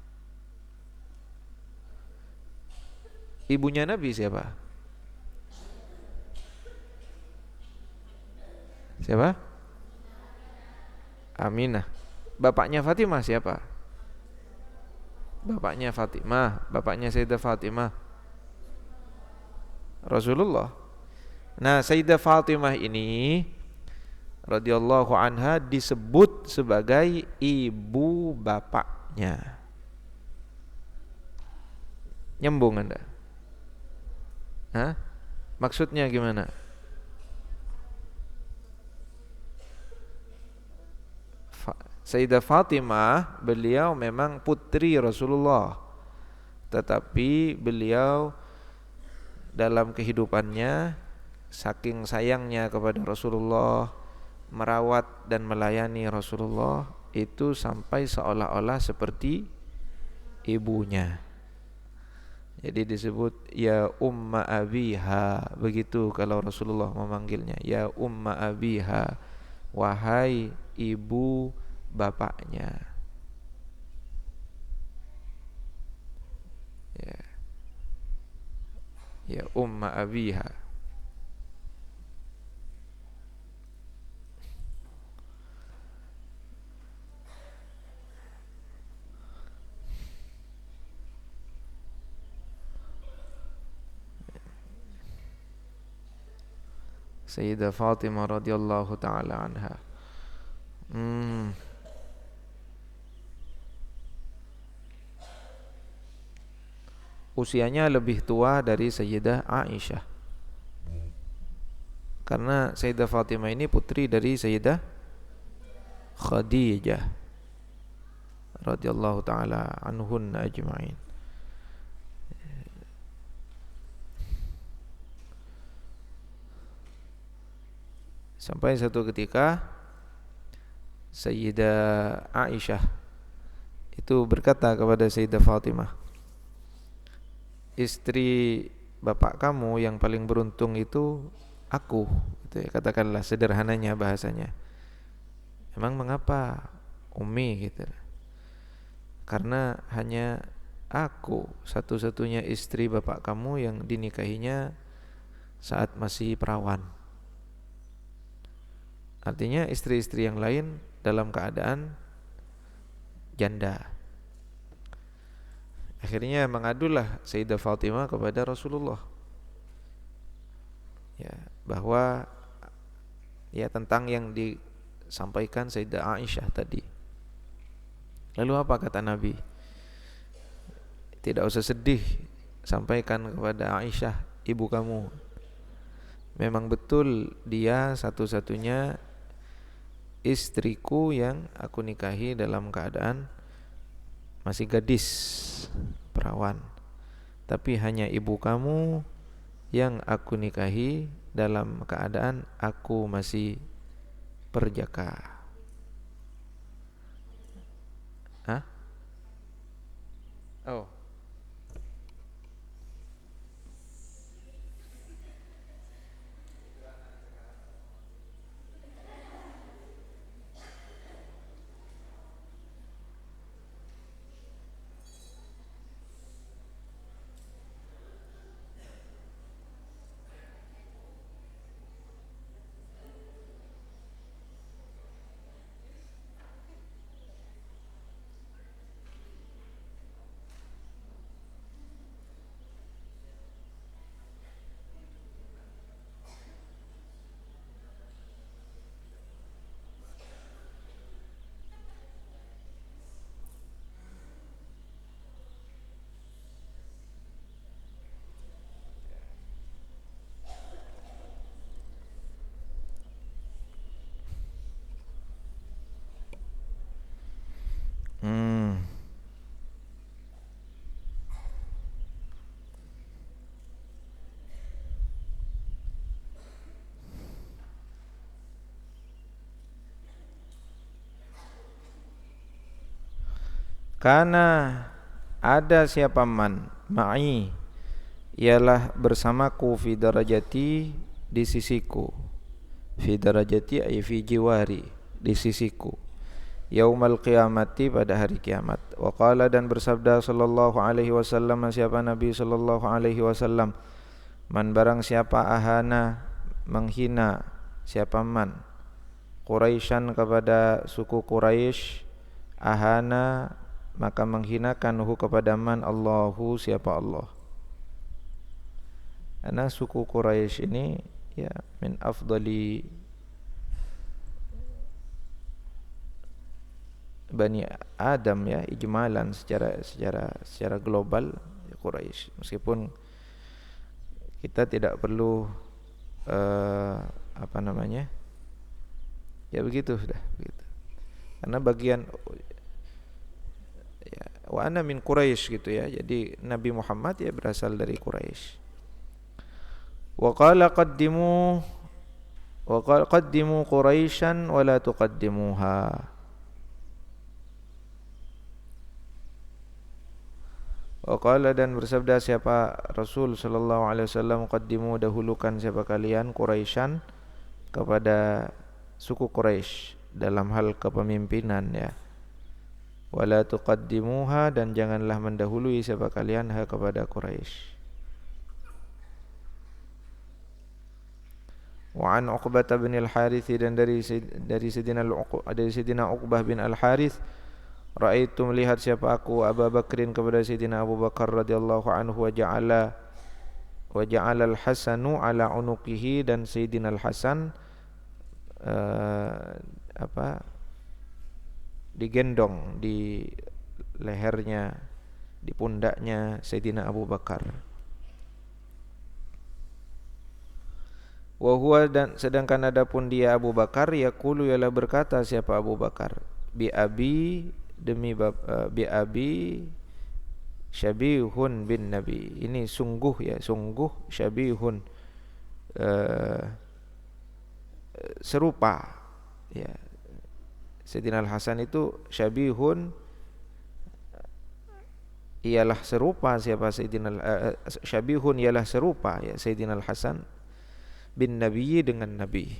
Ibunya Nabi siapa? Siapa? Aminah. Bapaknya Fatimah siapa? bapaknya Fatimah, bapaknya Sayyidah Fatimah Rasulullah. Nah, Sayyidah Fatimah ini radhiyallahu anha disebut sebagai ibu bapaknya. Nyambung Anda? Hah? Maksudnya gimana? Sayyidah Fatimah beliau memang putri Rasulullah, tetapi beliau dalam kehidupannya saking sayangnya kepada Rasulullah, merawat dan melayani Rasulullah itu sampai seolah-olah seperti ibunya. Jadi disebut ya umma abiha, begitu kalau Rasulullah memanggilnya, ya umma abiha, wahai ibu bapaknya. Ya, ya umma abiha. Sayyidah Fatimah radhiyallahu taala anha. Usianya lebih tua dari Sayyidah Aisyah. Karena Sayyidah Fatimah ini putri dari Sayyidah Khadijah radhiyallahu taala anhunna ajma'in. Sampai satu ketika Sayyidah Aisyah itu berkata kepada Sayyidah Fatimah, istri bapak kamu yang paling beruntung itu aku, gitu ya, katakanlah sederhananya bahasanya. Emang mengapa Umi gitu? Karena hanya aku satu-satunya istri bapak kamu yang dinikahinya saat masih perawan. Artinya istri-istri yang lain dalam keadaan janda. Akhirnya mengadulah Sayyidah Fatimah kepada Rasulullah, ya, bahwa ya tentang yang disampaikan Sayyidah Aisyah tadi. Lalu apa kata Nabi? Tidak usah sedih, sampaikan kepada Aisyah ibu kamu. Memang betul dia satu-satunya istriku yang aku nikahi dalam keadaan masih gadis, perawan. Tapi hanya ibu kamu yang aku nikahi dalam keadaan aku masih perjaka. Hah? Oh. Karena ada siapa man ma'i, ialah bersamaku fi darajati, di sisiku, fi darajati ay fi jiwari, di sisiku, yaumal qiyamati, pada hari kiamat. Wa qala, dan bersabda sallallahu alaihi wasallam, siapa Nabi sallallahu alaihi wasallam, man barang siapa ahana, menghina, siapa man Quraisyan, kepada suku Quraisy, ahana maka menghinakanhu kepada man Allahu siapa Allah. Karena suku Quraisy ini ya min afdali Bani Adam ya, ijmalan secara global ya, Quraisy. Meskipun kita tidak perlu apa namanya? Ya begitu sudah begitu. Karena bagian ya, wa ana min Quraisy gitu ya. Jadi Nabi Muhammad ya berasal dari Quraisy. Wa qala qaddimu Quraisyan wa la tuqaddimuha. Waqala dan bersabda siapa Rasul sallallahu alaihi wasallam, qaddimu dahulukan siapa kalian Quraisyan kepada suku Quraisy dalam hal kepemimpinan ya. Wala tuqaddimuha dan janganlah mendahului siapa kalian kepada Quraisy. Wa an Uqbah bin al-Harits dan dari Sayyidina Uqbah bin al-Harits, ra'aitu melihat siapa aku Abu Bakrin kepada Sayyidina Abu Bakar radhiyallahu anhu wa ja'ala al-Hasanu ala unuqihi dan Sayyidina al-Hasan digendong di lehernya, di pundaknya Sayyidina Abu Bakar. Wa huwa dan sedangkan adapun dia Abu Bakar yaqulu ialah berkata siapa Abu Bakar, bi abi demi bi abi syabihun bin Nabi. Ini sungguh ya, sungguh syabihun serupa ya. Sayyidina Al-Hasan itu syabihun ialah serupa siapa Sayyidina syabihun ialah serupa ya Sayyidina Al-Hasan bin Nabi dengan Nabi.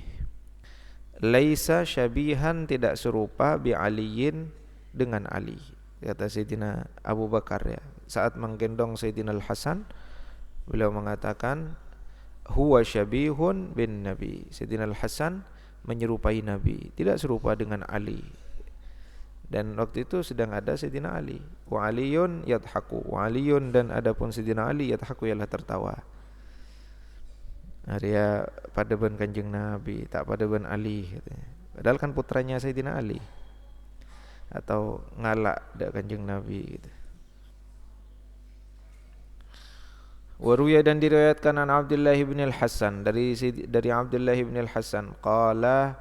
Laisa syabihan tidak serupa bi Aliyin dengan Ali, kata Sayyidina Abu Bakar ya. Saat menggendong Sayyidina Al-Hasan, beliau mengatakan huwa syabihun bin Nabi. Sayyidina Al-Hasan menyerupai Nabi, tidak serupa dengan Ali. Dan waktu itu sedang ada Sayyidina Ali. Wa aliyun yadhaku. Wa aliyun dan adapun Sayyidina Ali yadhaku ialah tertawa. Dia padeban Kanjeng Nabi, tak padeban Ali katanya. Padahal kan putranya Sayyidina Ali. Atau ngalak dak Kanjeng Nabi gitu. Waruya dan diriwayatkan an Abdullah bin Al-Hasan dari Abdullah bin Al-Hasan qala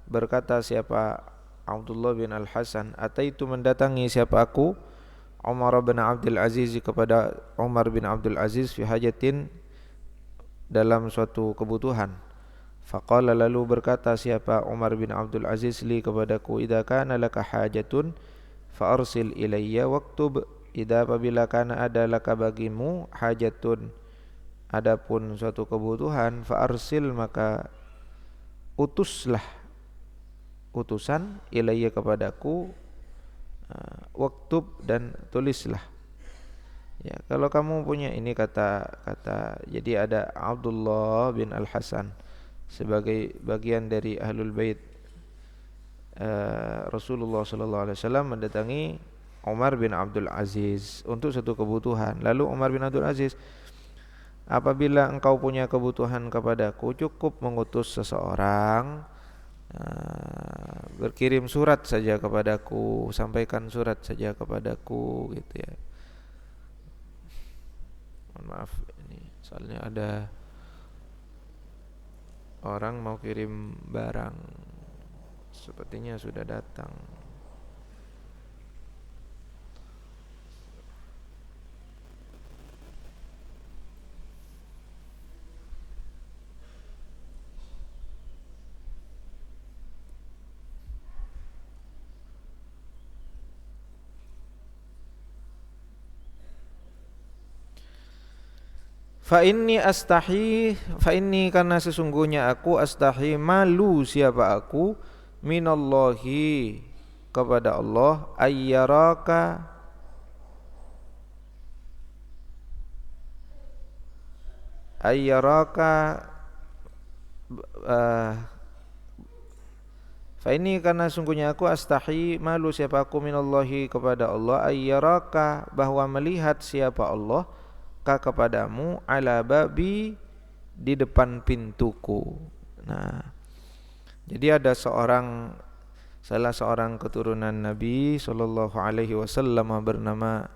berkata siapa Abdullah bin Al-Hasan, ataitu mendatangi siapa aku Umar bin Abdul Aziz kepada Umar bin Abdul Aziz fi hajatin dalam suatu kebutuhan. Faqala lalu berkata siapa Umar bin Abdul Aziz li kepadaku, idza kana laka hajatun fa arsil ilayya waktub. Idza apabila kana ada laka bagimu hajatun adapun suatu kebutuhan, fa arsil maka utuslah utusan ilayya kepadaku, waktub dan tulislah. Ya, kalau kamu punya ini kata jadi ada Abdullah bin Al-Hasan sebagai bagian dari Ahlul Bait Rasulullah sallallahu alaihi wasallam mendatangi Umar bin Abdul Aziz untuk satu kebutuhan. Lalu Umar bin Abdul Aziz, apabila engkau punya kebutuhan kepadaku, cukup mengutus seseorang, berkirim surat saja kepadaku, sampaikan surat saja kepadaku gitu ya. Maaf ini soalnya ada orang mau kirim barang, sepertinya sudah datang. Fa inni karena sesungguhnya aku astahi malu siapa aku minallahi kepada Allah ayyaraka Fa ini karena sungguhnya aku astahi, malu siapa aku minallahi kepada Allah, ayyaraka bahwa melihat siapa Allah ka kepadamu ala babi di depan pintuku. Nah, jadi ada salah seorang keturunan Nabi sallallahu alaihi wasallam bernama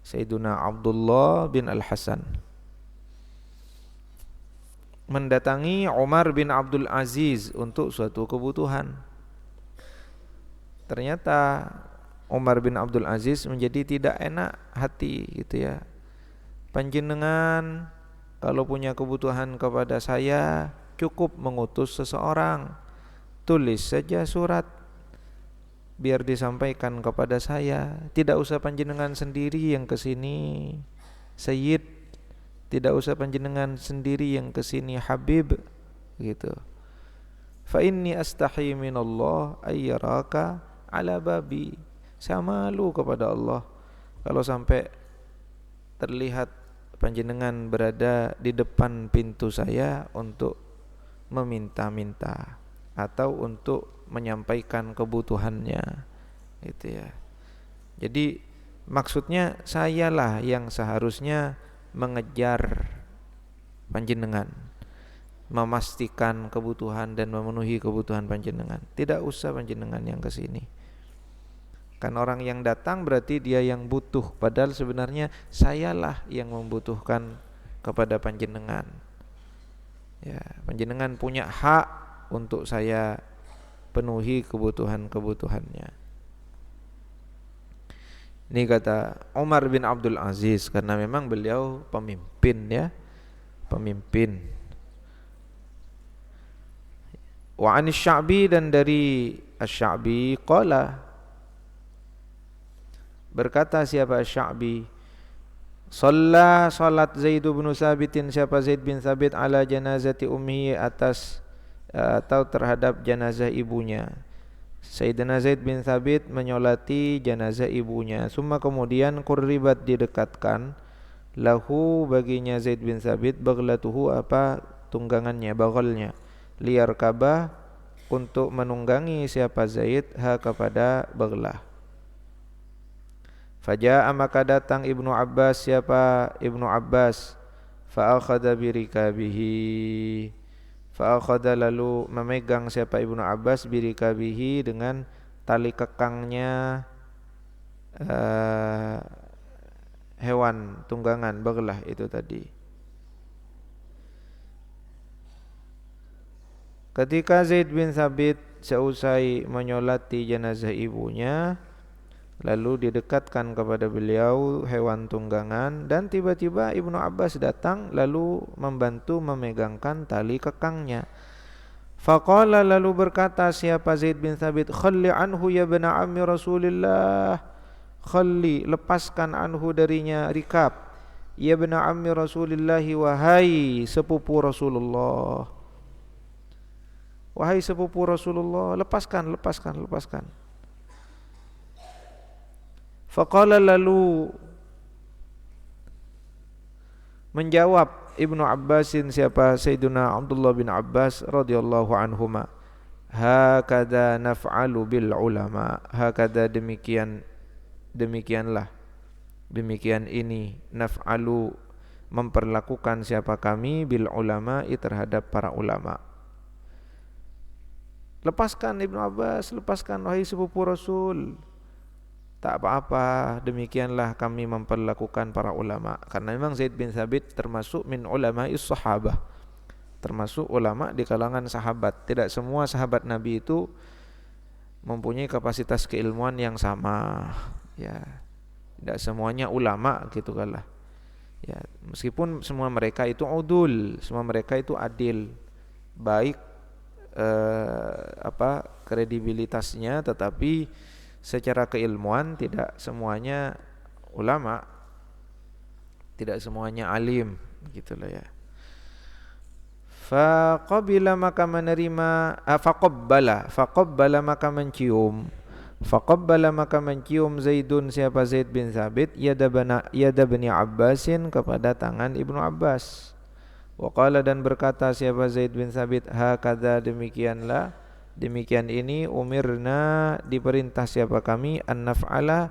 Sayyiduna Abdullah bin Al-Hasan mendatangi Umar bin Abdul Aziz untuk suatu kebutuhan. Ternyata Umar bin Abdul Aziz menjadi tidak enak hati gitu ya. Panjenengan kalau punya kebutuhan kepada saya cukup mengutus seseorang, tulis saja surat biar disampaikan kepada saya. Tidak usah panjenengan sendiri yang ke sini Sayyid, tidak usah panjenengan sendiri yang ke sini Habib gitu. Fa inni astahi minallah ayyaraka ala babi. Saya malu kepada Allah kalau sampai terlihat panjenengan berada di depan pintu saya untuk meminta-minta atau untuk menyampaikan kebutuhannya gitu ya. Jadi maksudnya sayalah yang seharusnya mengejar panjenengan, memastikan kebutuhan dan memenuhi kebutuhan panjenengan. Tidak usah panjenengan yang ke sini. Kan orang yang datang berarti dia yang butuh, padahal sebenarnya sayalah yang membutuhkan kepada panjenengan. Ya, panjenengan punya hak untuk saya penuhi kebutuhan-kebutuhannya. Ini kata Umar bin Abdul Aziz karena memang beliau pemimpin ya, pemimpin. Wa 'anis Sya'bi dan dari Asy-Sya'bi qala berkata siapa Asy-Sya'bi, salat Zaid bin Sabitin, siapa Zaid bin Sabit ala janazati ummi atas atau terhadap jenazah ibunya. Sayyidina Zaid bin Sabit menyolati jenazah ibunya. Summa kemudian qurribat didekatkan lahu baginya Zaid bin Sabit baghlatuhu apa tunggangannya, baghalnya, liar kabah untuk menunggangi siapa Zaid ha kepada baghlah. Faja'a maka datang Ibnu Abbas, siapa Ibnu Abbas, fa akhadha birikabihi, fa akhadha lalu memegang siapa Ibnu Abbas birikabihi dengan tali kekangnya hewan tunggangan baghlah itu tadi. Ketika Zaid bin Sabit seusai menyolati jenazah ibunya, lalu didekatkan kepada beliau hewan tunggangan dan tiba-tiba Ibnu Abbas datang lalu membantu memegangkan tali kekangnya. Faqala lalu berkata siapa Zaid bin Sabit, khalli anhu ya bana ammi Rasulillah, khalli lepaskan anhu darinya rikab, ya bana ammi Rasulillah wahai sepupu Rasulullah, wahai sepupu Rasulullah, lepaskan. Faqala lalu menjawab Ibnu Abbasin siapa Sayyiduna Abdullah bin Abbas radhiyallahu anhuma, hakadha naf'alu bil ulama, hakadha demikian ini naf'alu memperlakukan siapa kami bil ulama terhadap para ulama. Lepaskan Ibnu Abbas, lepaskan wahai sepupu Rasul. Tak apa-apa, demikianlah kami memperlakukan para ulama. Karena memang Zaid bin Sabit termasuk min ulama'is sahabah, termasuk ulama di kalangan sahabat. Tidak semua sahabat Nabi itu mempunyai kapasitas keilmuan yang sama. Ya, tidak semuanya ulama gitu kalah. Ya, meskipun semua mereka itu udul, semua mereka itu adil, baik kredibilitasnya, tetapi secara keilmuan tidak semuanya ulama, tidak semuanya alim gitulah ya. Faqabila maka menerima, faqabbala maka mencium, faqabbala maka mencium Zaidun siapa Zaid bin Sabit yada bani Abbasin kepada tangan Ibnu Abbas. Wa qala dan berkata siapa Zaid bin Sabit, hakadha demikianlah Demikian ini umirna, diperintah siapa kami, an naf'ala,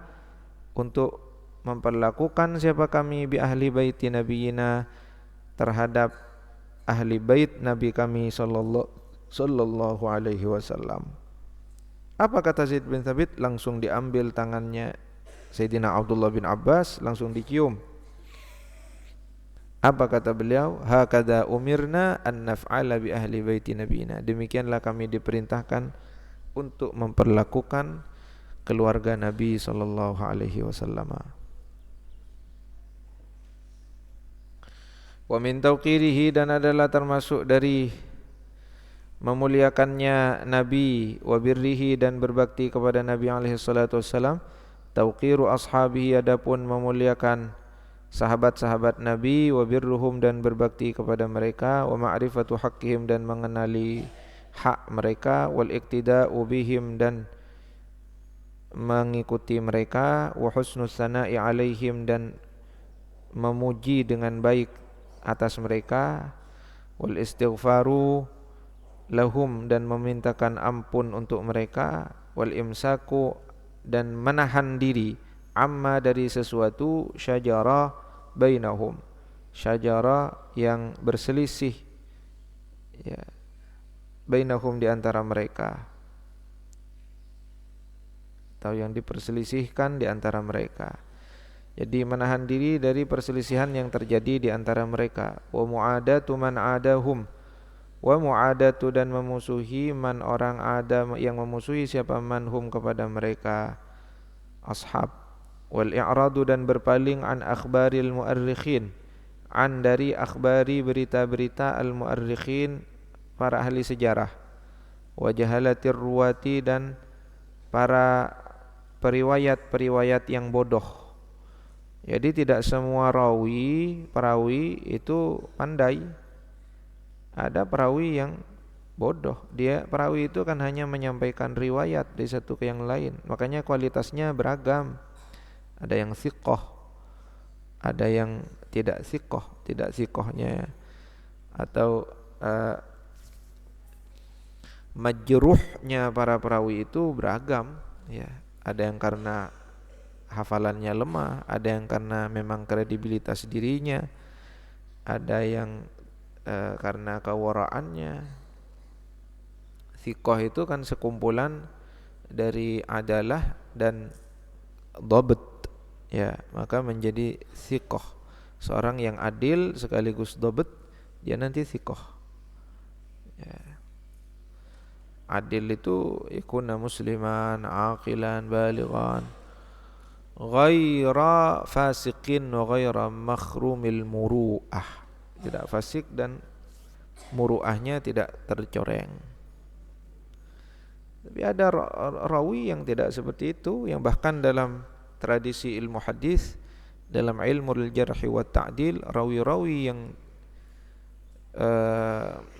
untuk memperlakukan siapa kami, bi ahli baiti nabiyina, terhadap ahli bait nabi kami sallallahu alaihi wasallam. Apa kata Zaid bin Thabit? Langsung diambil tangannya Sayyidina Abdullah bin Abbas, langsung dicium. Apa kata beliau? Hakadha umirna an naf'ala bi ahli baiti nabiyina. Demikianlah kami diperintahkan untuk memperlakukan keluarga Nabi sallallahu alaihi wasallam. Wa min tauqirihi, dan adalah termasuk dari memuliakannya Nabi, wa birrihi, dan berbakti kepada Nabi alaihi salatu wassalam, tauqiru ashabihi, adapun memuliakan sahabat-sahabat Nabi, wa birruhum, dan berbakti kepada mereka, wa ma'rifatu haqqihim, dan mengenali hak mereka, wal iqtida'u bihim, dan mengikuti mereka, wa husnus sana'i alaihim, dan memuji dengan baik atas mereka, wal istighfaru lahum, dan memintakan ampun untuk mereka, wal imsaku, dan menahan diri, amma, dari sesuatu, syajara bainahum, syajara yang berselisih, ya, bainahum, di antara mereka, atau yang diperselisihkan di antara mereka. Jadi menahan diri dari perselisihan yang terjadi di antara mereka. Wa mu'adatu man adahum, wa mu'adatu, dan memusuhi man, orang ada yang memusuhi siapa, manhum, kepada mereka ashab. Wal i'radu, dan berpaling, an akhbaril mu'arrikhin, an, dari akhbari, berita-berita, al mu'arrikhin, para ahli sejarah, wa jahalatir ruwati, dan para periwayat-periwayat yang bodoh. Jadi tidak semua perawi itu pandai. Ada perawi yang bodoh. Perawi itu kan hanya menyampaikan riwayat dari satu ke yang lain. Makanya kualitasnya beragam. Ada yang thiqah, ada yang tidak thiqah, tidak thiqahnya, atau majruhnya para perawi itu beragam, ya. Ada yang karena hafalannya lemah, ada yang karena memang kredibilitas dirinya, ada yang karena kewaraannya. Thiqah itu kan sekumpulan dari adalah dan dhabt, ya, maka menjadi thiqah. Seorang yang adil sekaligus dhabt, dia nanti thiqah, ya. Adil itu yakuna musliman, aqilan, balighan, ghaira fasiqin wa ghaira makhrumil muru'ah. Tidak fasik dan muru'ahnya tidak tercoreng. Tapi ada rawi yang tidak seperti itu, yang bahkan dalam tradisi ilmu hadis, dalam ilmu al-jarh wa ta'dil, rawi-rawi yang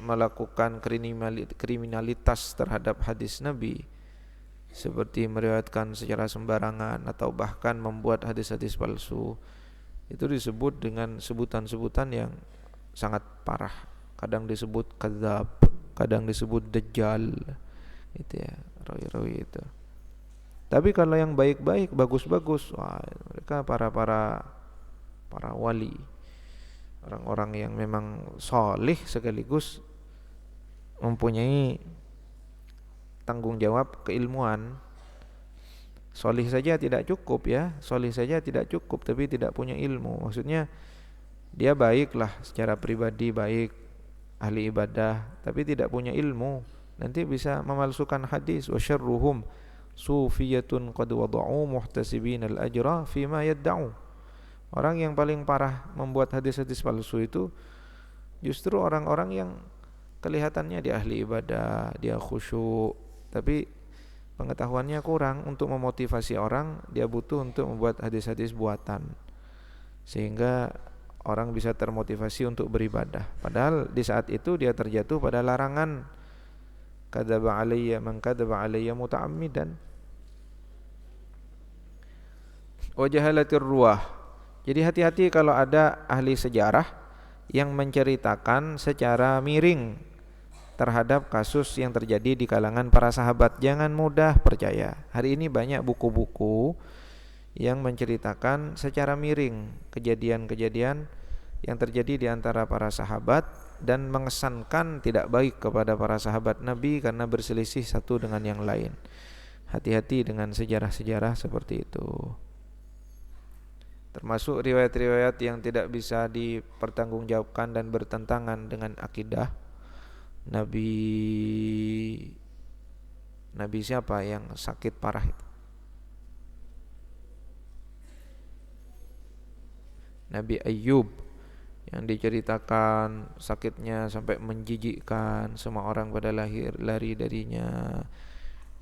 melakukan kriminalitas terhadap hadis Nabi, seperti meriwayatkan secara sembarangan atau bahkan membuat hadis-hadis palsu, itu disebut dengan sebutan-sebutan yang sangat parah. Kadang disebut kadzab, kadang disebut dajjal, itu ya, rawi-rawi itu. Tapi kalau yang baik-baik, bagus-bagus, wah, mereka para wali, orang-orang yang memang salih sekaligus mempunyai tanggung jawab keilmuan. Salih saja tidak cukup, ya, salih saja tidak cukup tapi tidak punya ilmu. Maksudnya dia baiklah secara pribadi, baik, ahli ibadah, tapi tidak punya ilmu, nanti bisa memalsukan hadis. Wa syarruhum sufiyatun qad wada'u muhtasibin al-ajra fima yadda'u. Orang yang paling parah membuat hadis-hadis palsu itu justru orang-orang yang kelihatannya dia ahli ibadah, dia khusyuk, tapi pengetahuannya kurang. Untuk memotivasi orang, dia butuh untuk membuat hadis-hadis buatan, sehingga orang bisa termotivasi untuk beribadah. Padahal di saat itu dia terjatuh pada larangan kadzaba alayya man kadzaba alayya muta'ammidan. Wa jahalatir ruwah. Jadi hati-hati kalau ada ahli sejarah yang menceritakan secara miring terhadap kasus yang terjadi di kalangan para sahabat. Jangan mudah percaya. Hari ini banyak buku-buku yang menceritakan secara miring kejadian-kejadian yang terjadi di antara para sahabat dan mengesankan tidak baik kepada para sahabat Nabi karena berselisih satu dengan yang lain. Hati-hati dengan sejarah-sejarah seperti itu. Termasuk riwayat-riwayat yang tidak bisa dipertanggungjawabkan dan bertentangan dengan akidah Nabi siapa yang sakit parah itu? Nabi Ayyub, yang diceritakan sakitnya sampai menjijikkan, semua orang pada lari darinya.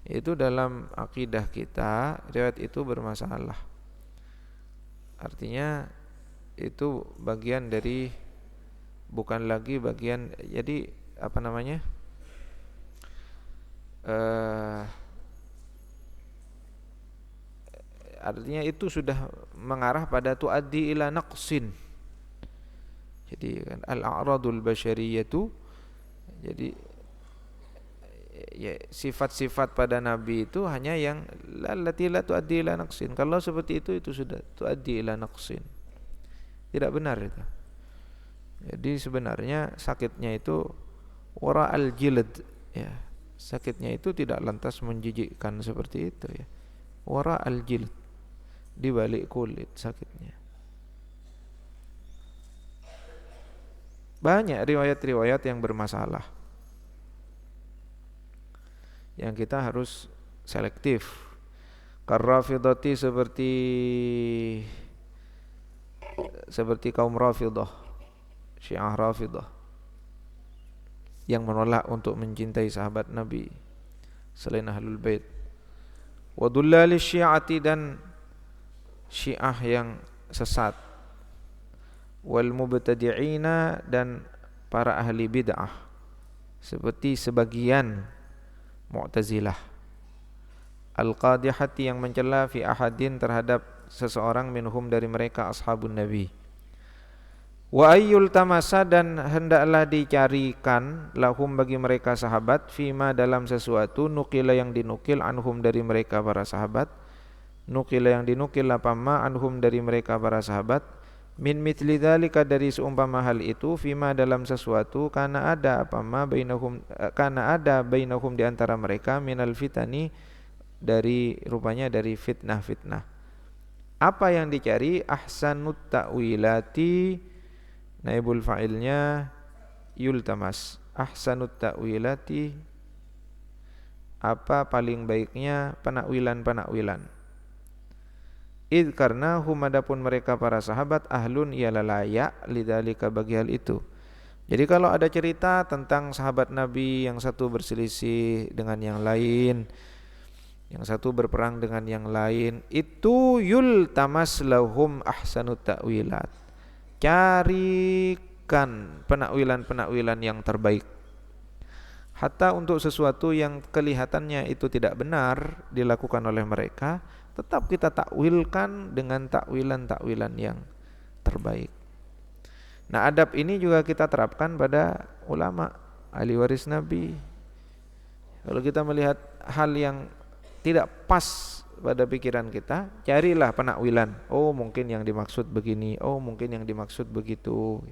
Itu dalam akidah kita riwayat itu bermasalah. Artinya itu bagian dari, bukan lagi bagian, jadi apa namanya, artinya itu sudah mengarah pada tuaddi ila naqsin. Jadi kan al-a'radul basyariyatu, jadi ya, sifat-sifat pada Nabi itu hanya yang allati la tuaddi ila naqsin. Kalau seperti itu sudah tuaddi ila naqsin. Tidak benar itu. Jadi sebenarnya sakitnya itu wara al-jilad, ya. Sakitnya itu tidak lantas menjijikkan seperti itu, ya. Wara al-jilad, di balik kulit sakitnya. Banyak riwayat-riwayat yang bermasalah, yang kita harus selektif. Karrafidati, seperti kaum Rafidah, Syiah Rafidah, yang menolak untuk mencintai sahabat Nabi selain Ahlul Bait. Wa dullali Syi'ati, dan Syiah yang sesat. Wal mubtadi'ina, dan para ahli bid'ah seperti sebagian Mu'tazilah. Al-Qadihati, yang mencela fi ahadin, terhadap seseorang minhum dari mereka ashabun Nabi. Wa ayyul tamasa, dan hendaklah dicarikan lahum bagi mereka sahabat, fima dalam sesuatu, nukila yang dinukil, anhum dari mereka para sahabat, nukila yang dinukil apa ma anhum dari mereka para sahabat, min mithli dzalika, dari seumpama hal itu, fima dalam sesuatu, kana ada apa ma bainahum, kana ada bainahum di antara mereka, minal fitani, dari rupanya dari fitnah-fitnah. Apa yang dicari? Ahsanut ta'wilati, naibul fa'ilnya yultamas. Ahsanut ta'wilati, apa paling baiknya penakwilan-penakwilan. Id, karena hum, adapun mereka para sahabat, ahlun, ialah layak, lidzalika, bagi hal itu. Jadi kalau ada cerita tentang sahabat Nabi, yang satu berselisih dengan yang lain, yang satu berperang dengan yang lain, itu yultamas lahum ahsanut ta'wilat. Carikan penakwilan-penakwilan yang terbaik. Hatta untuk sesuatu yang kelihatannya itu tidak benar dilakukan oleh mereka, tetap kita takwilkan dengan takwilan-takwilan yang terbaik. Nah, adab ini juga kita terapkan pada ulama, ahli waris Nabi. Kalau kita melihat hal yang tidak pas pada pikiran kita, carilah penakwilan. Oh, mungkin yang dimaksud begini, oh mungkin yang dimaksud begitu.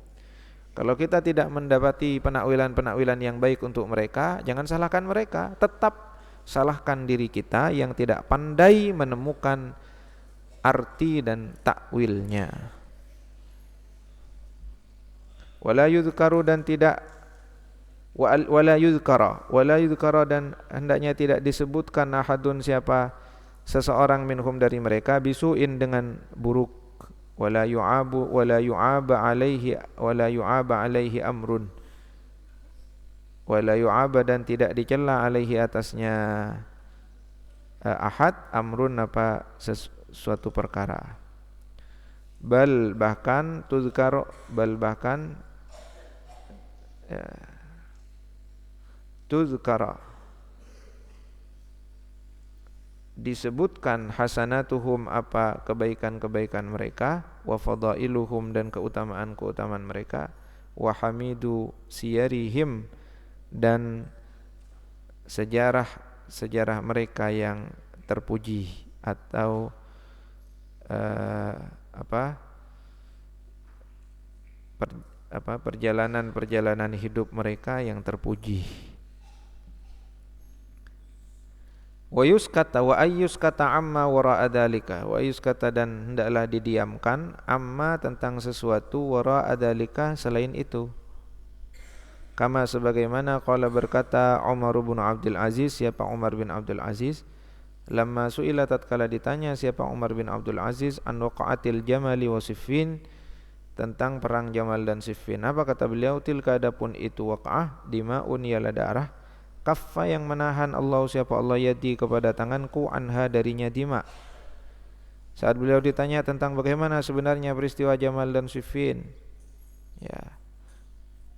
Kalau kita tidak mendapati penakwilan-penakwilan yang baik untuk mereka, jangan salahkan mereka, tetap salahkan diri kita yang tidak pandai menemukan arti dan takwilnya. Wala yudhkaru, dan tidak wala yudhkara, dan hendaknya tidak disebutkan ahadun, siapa seseorang minhum dari mereka, bisuin, dengan buruk, wala yu'aba alaihi amrun, wala yu'aba, dan tidak dicela alaihi, atasnya ahad, amrun, apa sesuatu perkara. Bal, bahkan, tuzkar, bal, bahkan, ya, tuzkara, disebutkan, hasanatuhum, apa kebaikan-kebaikan mereka, wa fadailuhum, dan keutamaan-keutamaan mereka, wa hamidu siyarihim, dan sejarah mereka yang terpuji atau eh, apa per, perjalanan hidup mereka yang terpuji. Wa yuskata wa ayyuskata amma wara'a dzalika, wa yuskata dan hendaklah didiamkan amma tentang sesuatu wara'a dzalika selain itu. Kama sebagaimana qala berkata Umar bin Abdul Aziz, siapa Umar bin Abdul Aziz, lamma su'ila tatkala ditanya siapa Umar bin Abdul Aziz an waqa'atil jamali wa siffin, tentang perang Jamal dan Siffin. Apa kata beliau? Tilka adapun itu waqa'ah dima'un ialah darah, kaffa yang menahan Allah siapa Allah yadi kepada tanganku anha darinya dima. Saat beliau ditanya tentang bagaimana sebenarnya peristiwa Jamal dan Siffin, ya,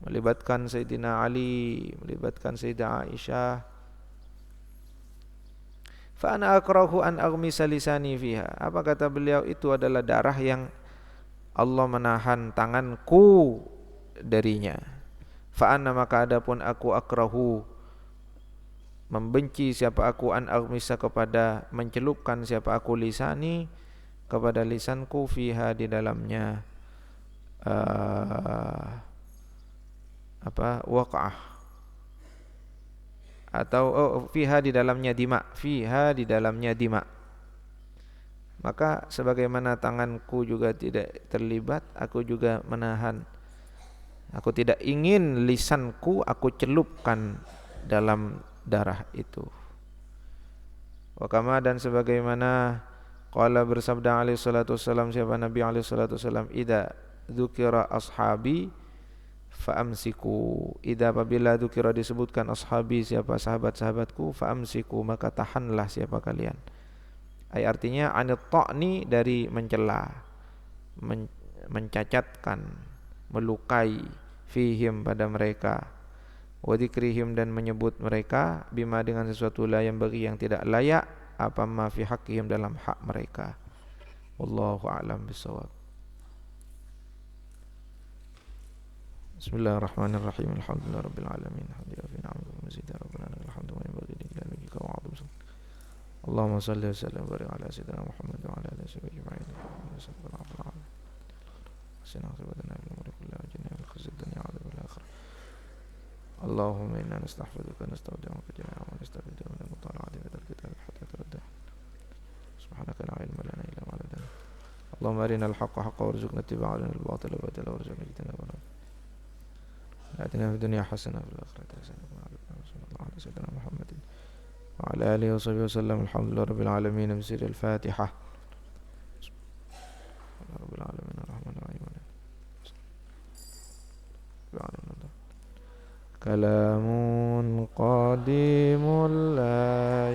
melibatkan Sayyidina Ali, melibatkan Sayyidah Aisyah. Fa ana akrahu an aghmisa lisani fiha. Apa kata beliau? Itu adalah darah yang Allah menahan tanganku darinya. Fa ana maka adapun aku akrahu membenci siapa aku an aghmisa kepada mencelupkan siapa aku lisani kepada lisanku fiha di dalamnya waqa'ah atau fiha di dalamnya dima, fiha di dalamnya dima. Maka sebagaimana tanganku juga tidak terlibat, aku juga menahan. Aku tidak ingin lisanku aku celupkan dalam darah itu. Wa kama dan sebagaimana qala bersabda alaihi salatu wasallam siapa Nabi alaihi salatu wasallam, idza dzukira ashabi faamsiku, idza apabila dzukira disebutkan ashabi siapa sahabat-sahabatku, faamsiku maka tahanlah siapa kalian. Ay artinya anit ta'ni dari mencela, mencacatkan, melukai fihim pada mereka, wa dzikrihim dan menyebut mereka bima dengan sesuatu la yang bagi yang tidak layak apa ma fi haqqihim dalam hak mereka. Wallahu a'lam bissawab. Bismillahirrahmanirrahim. Alhamdulillahirabbil alamin. Hamdulillah fi ni'amihi wa mazid rabbana alhamdu wa yanbaghi li jalalihi wa 'azimi. Allahumma salli wa sallim wa barik ala sayyidina Muhammad wa ala alihi wa sahbihi ajma'in. Allahumma inna nasta'firuka wa nasta'udinuka jami'an wa nasta'firuka min al-mutala'ati wa tarkitab hatta tawaddah. Subhanaka la ilma lana illa ma 'allamtana. Allahumma arina al-haqqa haqqan warzuqna ittiba'ahu wa al-batila batila warzuqna ijtinabah. Atina fid dunya hasanah wa fil akhirati hasanah wa qina adzabannar. Ala sayyidina Muhammadin wa ala alihi wa sahbihi wasallam. Alhamdulillahi rabbil alamin. Bismillahir al-Fatihah. Rabbil alamin arrahmanir rahim. Kalamun qadimun la